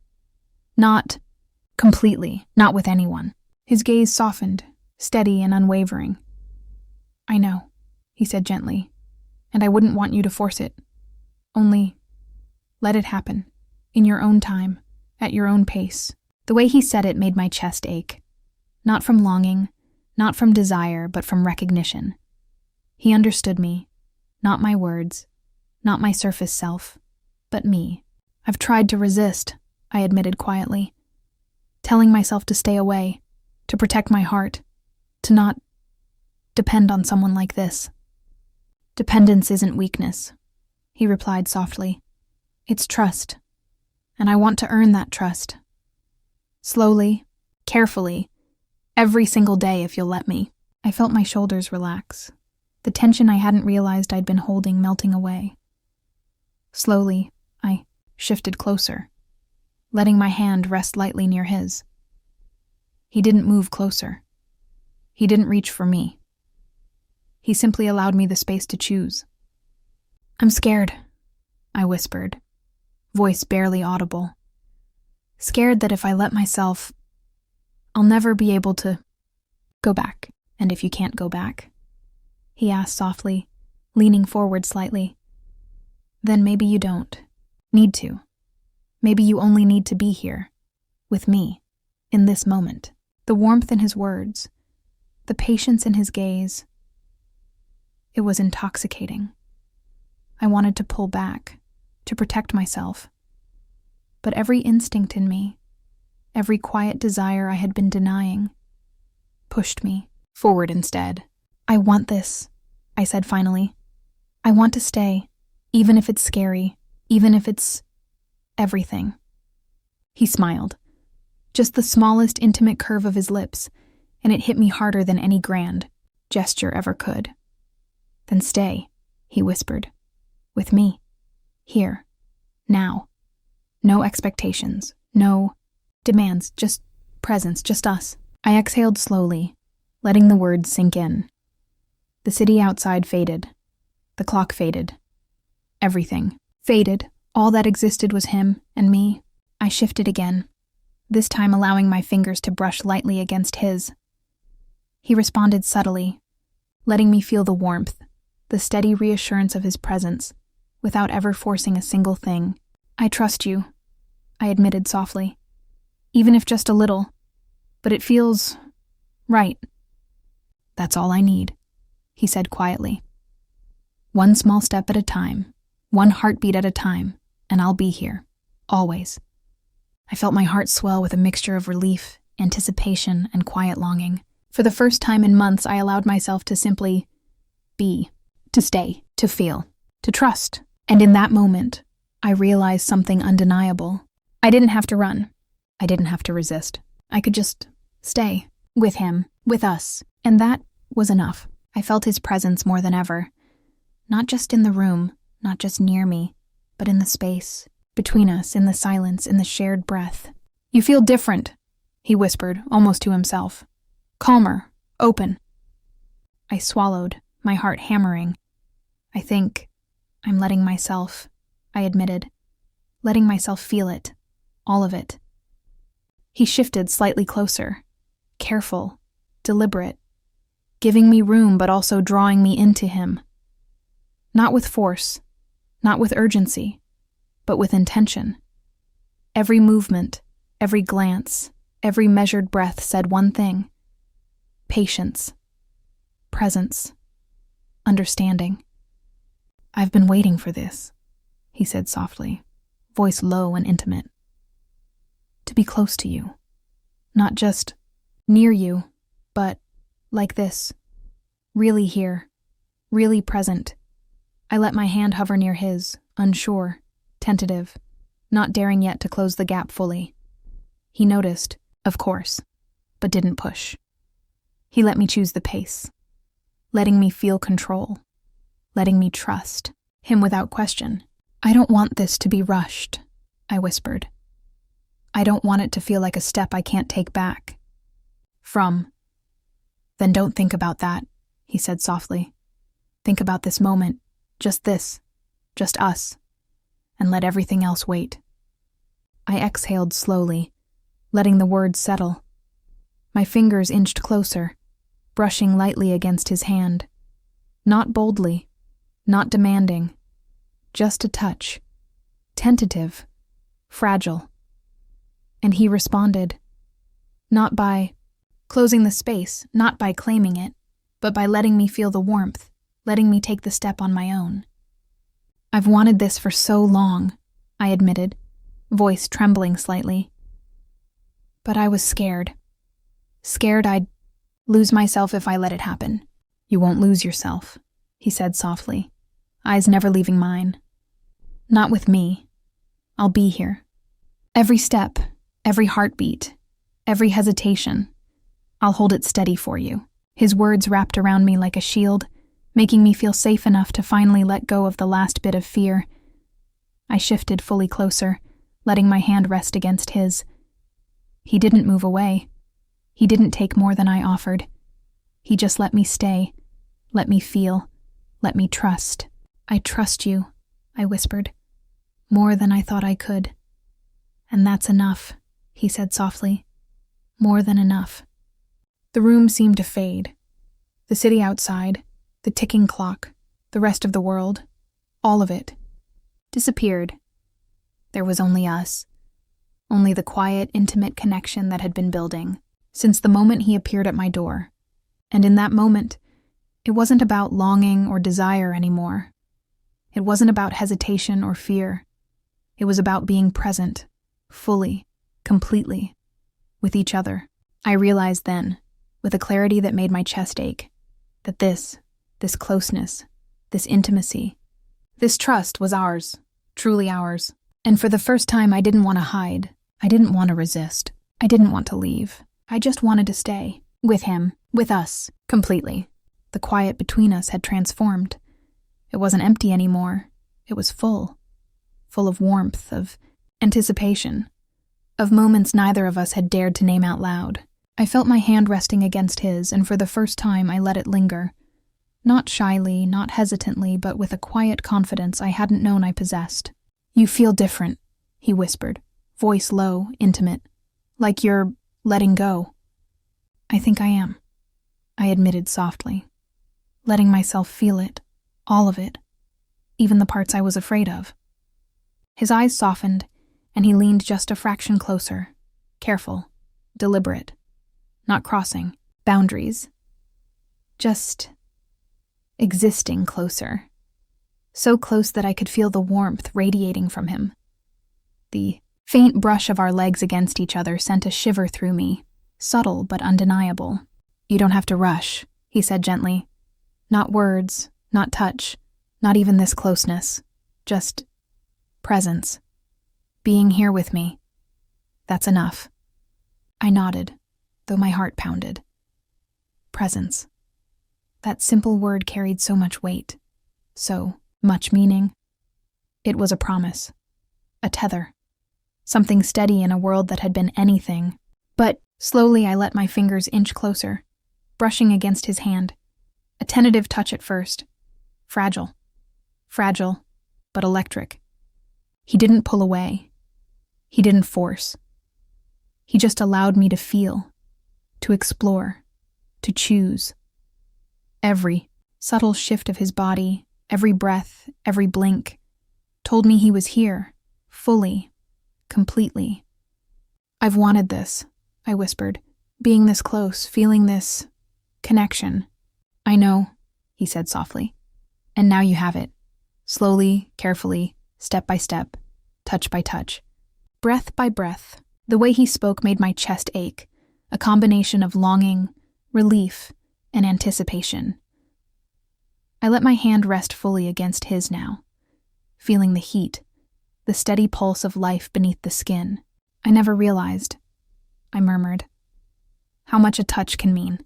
Not completely, not with anyone. His gaze softened, steady and unwavering. I know, he said gently, and I wouldn't want you to force it. Only let it happen, in your own time, at your own pace. The way he said it made my chest ache. Not from longing, not from desire, but from recognition. He understood me, not my words, not my surface self, but me. I've tried to resist, I admitted quietly, telling myself to stay away, to protect my heart, to not depend on someone like this. Dependence isn't weakness, he replied softly. It's trust, and I want to earn that trust. Slowly, carefully, every single day if you'll let me. I felt my shoulders relax, the tension I hadn't realized I'd been holding melting away. Slowly, I shifted closer, letting my hand rest lightly near his. He didn't move closer. He didn't reach for me. He simply allowed me the space to choose. I'm scared, I whispered, voice barely audible. Scared that if I let myself, I'll never be able to go back. And if you can't go back, he asked softly, leaning forward slightly, then maybe you don't need to. Maybe you only need to be here, with me, in this moment. The warmth in his words, the patience in his gaze. It was intoxicating. I wanted to pull back, to protect myself. But every instinct in me, every quiet desire I had been denying, pushed me forward instead. I want this, I said finally. I want to stay, even if it's scary, even if it's everything. He smiled, just the smallest intimate curve of his lips, and it hit me harder than any grand gesture ever could. Then stay, he whispered, with me, here, now. No expectations, no demands, just presence, just us. I exhaled slowly, letting the words sink in. The city outside faded. The clock faded. Everything faded. All that existed was him and me. I shifted again, this time allowing my fingers to brush lightly against his. He responded subtly, letting me feel the warmth, the steady reassurance of his presence, without ever forcing a single thing. "I trust you," I admitted softly. "Even if just a little. But it feels right." "That's all I need," he said quietly. "One small step at a time, one heartbeat at a time, and I'll be here. Always." I felt my heart swell with a mixture of relief, anticipation, and quiet longing. For the first time in months, I allowed myself to simply be, to stay, to feel, to trust. And in that moment, I realized something undeniable. I didn't have to run. I didn't have to resist. I could just stay, with him, with us. And that was enough. I felt his presence more than ever. Not just in the room, not just near me, but in the space, between us, in the silence, in the shared breath. "You feel different," he whispered, almost to himself. "Calmer, open." I swallowed, my heart hammering. "I think I'm letting myself," I admitted. Letting myself feel it, all of it. He shifted slightly closer, careful, deliberate, giving me room but also drawing me into him. Not with force, not with urgency, but with intention. Every movement, every glance, every measured breath said one thing: patience, presence, understanding. "I've been waiting for this," he said softly, voice low and intimate. "To be close to you. Not just near you, but like this. Really here. Really present." I let my hand hover near his, unsure, tentative, not daring yet to close the gap fully. He noticed, of course, but didn't push. He let me choose the pace, letting me feel control, letting me trust him without question. "I don't want this to be rushed," I whispered. "I don't want it to feel like a step I can't take back from." "Then don't think about that," he said softly. "Think about this moment, just this, just us, and let everything else wait." I exhaled slowly, letting the words settle. My fingers inched closer, brushing lightly against his hand. Not boldly, not demanding, just a touch, tentative, fragile. And he responded, not by closing the space, not by claiming it, but by letting me feel the warmth, letting me take the step on my own. "I've wanted this for so long," I admitted, voice trembling slightly. But I was scared. Scared I'd lose myself if I let it happen. "You won't lose yourself," he said softly, eyes never leaving mine. "Not with me. I'll be here. Every step, every heartbeat, every hesitation, I'll hold it steady for you." His words wrapped around me like a shield, making me feel safe enough to finally let go of the last bit of fear. I shifted fully closer, letting my hand rest against his. He didn't move away. He didn't take more than I offered. He just let me stay, let me feel, let me trust. "I trust you," I whispered, "more than I thought I could." "And that's enough," he said softly. "More than enough." The room seemed to fade. The city outside, the ticking clock, the rest of the world, all of it, disappeared. There was only us, only the quiet, intimate connection that had been building since the moment he appeared at my door. And in that moment, it wasn't about longing or desire anymore. It wasn't about hesitation or fear. It was about being present, fully, completely, with each other. I realized then, with a clarity that made my chest ache, that this closeness, this intimacy, this trust was ours, truly ours. And for the first time, I didn't want to hide. I didn't want to resist. I didn't want to leave. I just wanted to stay, with him, with us, completely. The quiet between us had transformed. It wasn't empty anymore. It was full of warmth, of anticipation, of moments neither of us had dared to name out loud. I felt my hand resting against his, and for the first time I let it linger. Not shyly, not hesitantly, but with a quiet confidence I hadn't known I possessed. "You feel different," he whispered, voice low, intimate. "Like you're letting go." "I think I am," I admitted softly, letting myself feel it, all of it, even the parts I was afraid of. His eyes softened, and he leaned just a fraction closer, careful, deliberate, not crossing boundaries, just existing closer, so close that I could feel the warmth radiating from him. The faint brush of our legs against each other sent a shiver through me, subtle but undeniable. "You don't have to rush," he said gently. "Not words, not touch, not even this closeness, just presence. Being here with me. That's enough." I nodded, though my heart pounded. Presence. That simple word carried so much weight, so much meaning. It was a promise, a tether, something steady in a world that had been anything. But slowly I let my fingers inch closer, brushing against his hand. A tentative touch at first. Fragile, but electric. He didn't pull away. He didn't force. He just allowed me to feel, to explore, to choose. Every subtle shift of his body, every breath, every blink, told me he was here, fully, completely. "I've wanted this," I whispered, "being this close, feeling this connection." "I know," he said softly, "and now you have it. Slowly, carefully, step by step, touch by touch, breath by breath." The way he spoke made my chest ache, a combination of longing, relief, and anticipation. I let my hand rest fully against his now, feeling the heat, the steady pulse of life beneath the skin. "I never realized," I murmured, "how much a touch can mean."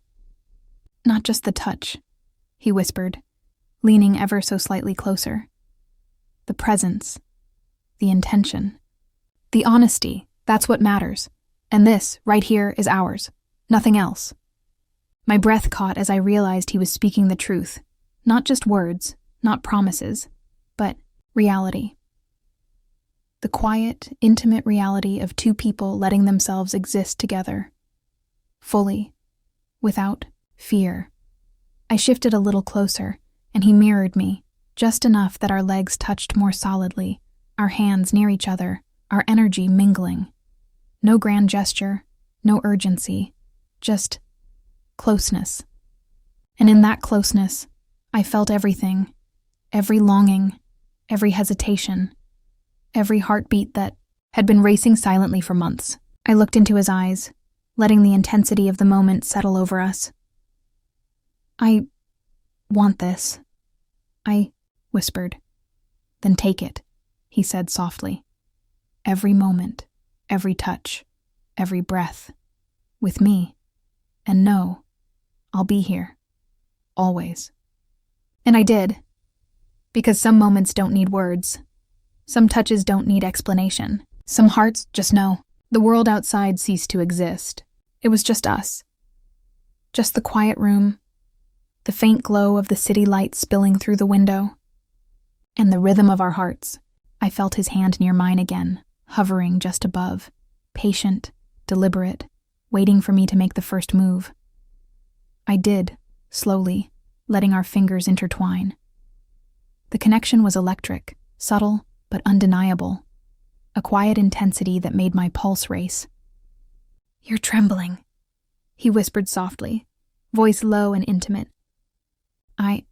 "Not just the touch," he whispered, leaning ever so slightly closer. "The presence, the intention, the honesty, that's what matters. And this, right here, is ours. Nothing else." My breath caught as I realized he was speaking the truth. Not just words, not promises, but reality. The quiet, intimate reality of two people letting themselves exist together. Fully, without fear. I shifted a little closer, and he mirrored me, just enough that our legs touched more solidly, our hands near each other, our energy mingling. No grand gesture, no urgency, just closeness. And in that closeness, I felt everything, every longing, every hesitation, every heartbeat that had been racing silently for months. I looked into his eyes, letting the intensity of the moment settle over us. "I want this," I whispered. "Then take it," he said softly. "Every moment, every touch, every breath, with me. And know, I'll be here. Always." And I did. Because some moments don't need words. Some touches don't need explanation. Some hearts just know. The world outside ceased to exist. It was just us. Just the quiet room, the faint glow of the city lights spilling through the window, and the rhythm of our hearts. I felt his hand near mine again, hovering just above, patient, deliberate, waiting for me to make the first move. I did, slowly, letting our fingers intertwine. The connection was electric, subtle, but undeniable. A quiet intensity that made my pulse race. "You're trembling," he whispered softly, voice low and intimate. I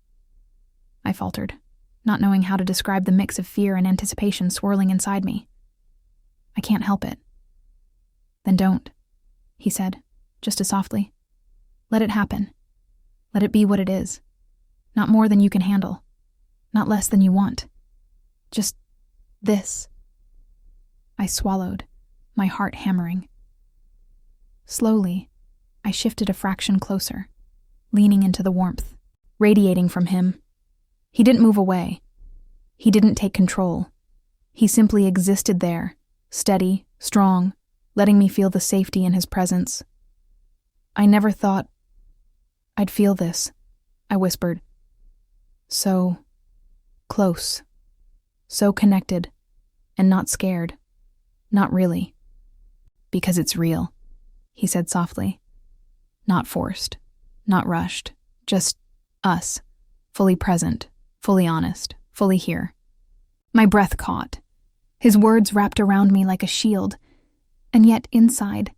faltered, not knowing how to describe the mix of fear and anticipation swirling inside me. "I can't help it." "Then don't," he said, just as softly. "Let it happen. Let it be what it is. Not more than you can handle. Not less than you want. Just this." I swallowed, my heart hammering. Slowly, I shifted a fraction closer, leaning into the warmth, radiating from him. He didn't move away. He didn't take control. He simply existed there, steady, strong, letting me feel the safety in his presence. "I never thought I'd feel this," I whispered, So close, so connected, and not scared. Not really. Because it's real, he said softly. Not forced, not rushed, just us, fully present, fully honest, fully here. My breath caught. His words wrapped around me like a shield, and yet inside,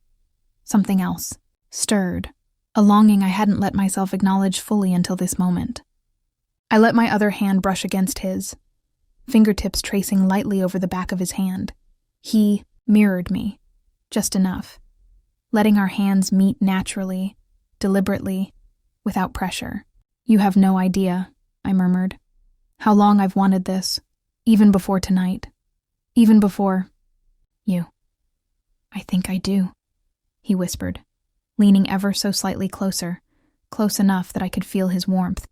something else, stirred, a longing I hadn't let myself acknowledge fully until this moment. I let my other hand brush against his, fingertips tracing lightly over the back of his hand. He mirrored me, just enough, letting our hands meet naturally, deliberately, without pressure. You have no idea, I murmured, how long I've wanted this, even before tonight, even before you. I think I do, he whispered, leaning ever so slightly closer, close enough that I could feel his warmth.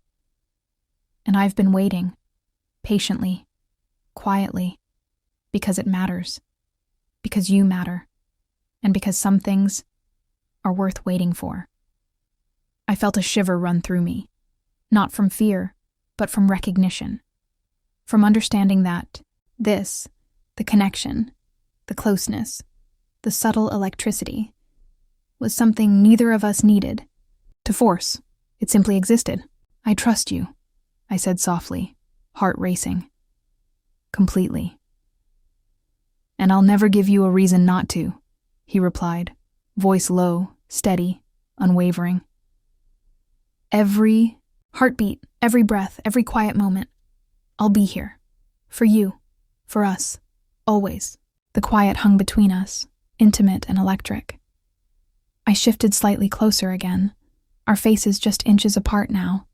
And I've been waiting, patiently, quietly, because it matters, because you matter, and because some things are worth waiting for. I felt a shiver run through me, not from fear, but from recognition, from understanding that this, the connection, the closeness, the subtle electricity, was something neither of us needed to force. It simply existed. I trust you, I said softly, heart racing. Completely. And I'll never give you a reason not to, he replied, voice low, steady, unwavering. Every heartbeat, every breath, every quiet moment, I'll be here. For you, for us, always. The quiet hung between us, intimate and electric. I shifted slightly closer again, our faces just inches apart now,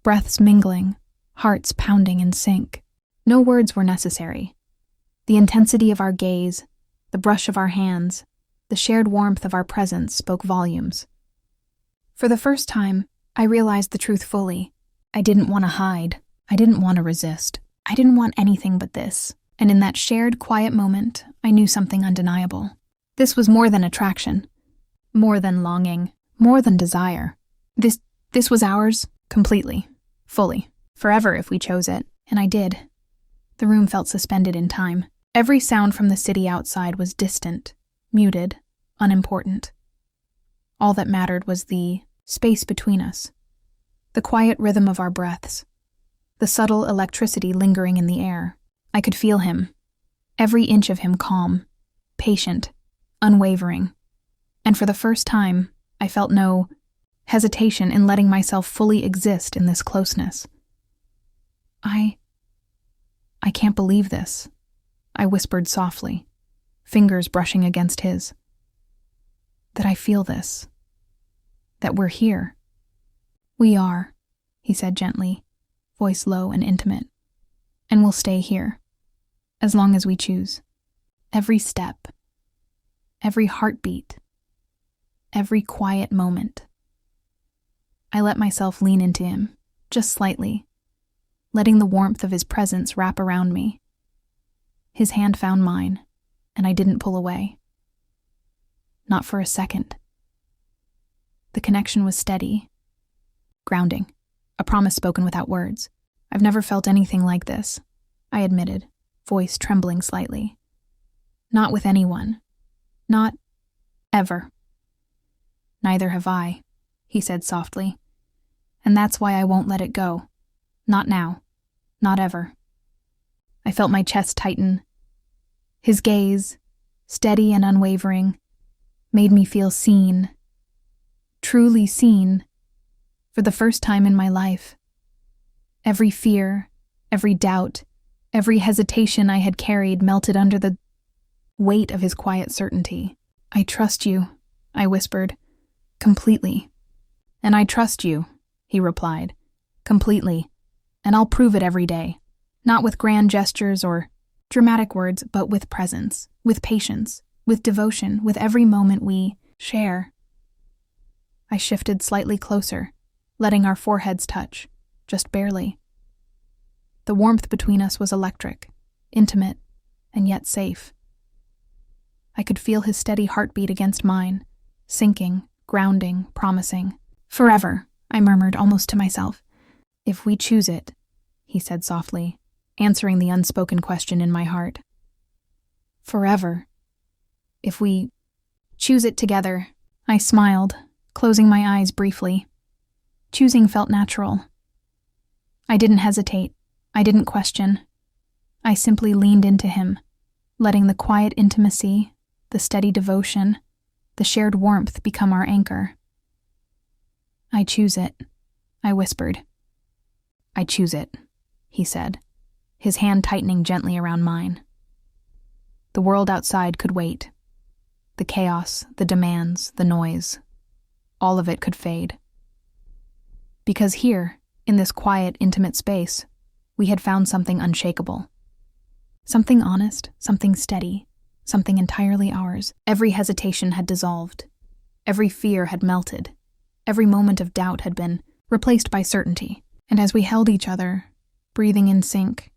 breaths mingling, hearts pounding in sync. No words were necessary. The intensity of our gaze, the brush of our hands, the shared warmth of our presence spoke volumes. For the first time, I realized the truth fully. I didn't want to hide. I didn't want to resist. I didn't want anything but this. And in that shared, quiet moment, I knew something undeniable. This was more than attraction, more than longing, more than desire. This was ours, completely, fully, forever if we chose it, and I did. The room felt suspended in time. Every sound from the city outside was distant, muted, unimportant. All that mattered was the space between us, the quiet rhythm of our breaths, the subtle electricity lingering in the air. I could feel him, every inch of him calm, patient, unwavering. And for the first time, I felt no hesitation in letting myself fully exist in this closeness. I can't believe this, I whispered softly, fingers brushing against his. That I feel this. That we're here. We are, he said gently, voice low and intimate. And we'll stay here, as long as we choose. Every step, every heartbeat, every quiet moment. I let myself lean into him, just slightly, letting the warmth of his presence wrap around me. His hand found mine, and I didn't pull away. Not for a second. The connection was steady, grounding, a promise spoken without words. I've never felt anything like this, I admitted, voice trembling slightly. Not with anyone. Not ever. Neither have I, he said softly. And that's why I won't let it go. Not now. Not ever. I felt my chest tighten. His gaze, steady and unwavering, made me feel seen. Truly seen. For the first time in my life. Every fear, every doubt, every hesitation I had carried melted under the weight of his quiet certainty. I trust you, I whispered, completely. And I trust you, he replied, completely. And I'll prove it every day. Not with grand gestures or dramatic words, but with presence, with patience, with devotion, with every moment we share. I shifted slightly closer, letting our foreheads touch, just barely. The warmth between us was electric, intimate, and yet safe. I could feel his steady heartbeat against mine, sinking, grounding, promising. Forever, I murmured almost to myself. If we choose it, he said softly, answering the unspoken question in my heart. Forever. If we choose it together. I smiled, closing my eyes briefly. Choosing felt natural. I didn't hesitate. I didn't question. I simply leaned into him, letting the quiet intimacy, the steady devotion, the shared warmth become our anchor. I choose it, I whispered. I choose it, he said, his hand tightening gently around mine. The world outside could wait. The chaos, the demands, the noise, all of it could fade. Because here, in this quiet, intimate space, we had found something unshakable. Something honest, something steady, something entirely ours. Every hesitation had dissolved. Every fear had melted. Every moment of doubt had been replaced by certainty. And as we held each other, breathing in sync,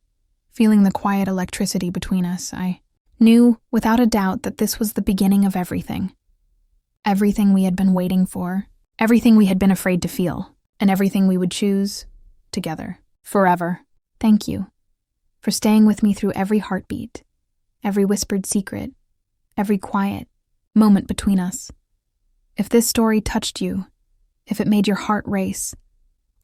feeling the quiet electricity between us, I knew without a doubt that this was the beginning of everything. Everything we had been waiting for, everything we had been afraid to feel, and everything we would choose together, forever. Thank you for staying with me through every heartbeat, every whispered secret, every quiet moment between us. If this story touched you, if it made your heart race,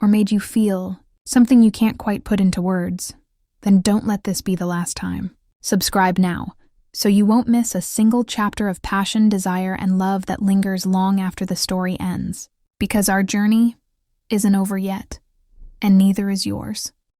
or made you feel something you can't quite put into words, then don't let this be the last time. Subscribe now, so you won't miss a single chapter of passion, desire, and love that lingers long after the story ends. Because our journey isn't over yet, and neither is yours.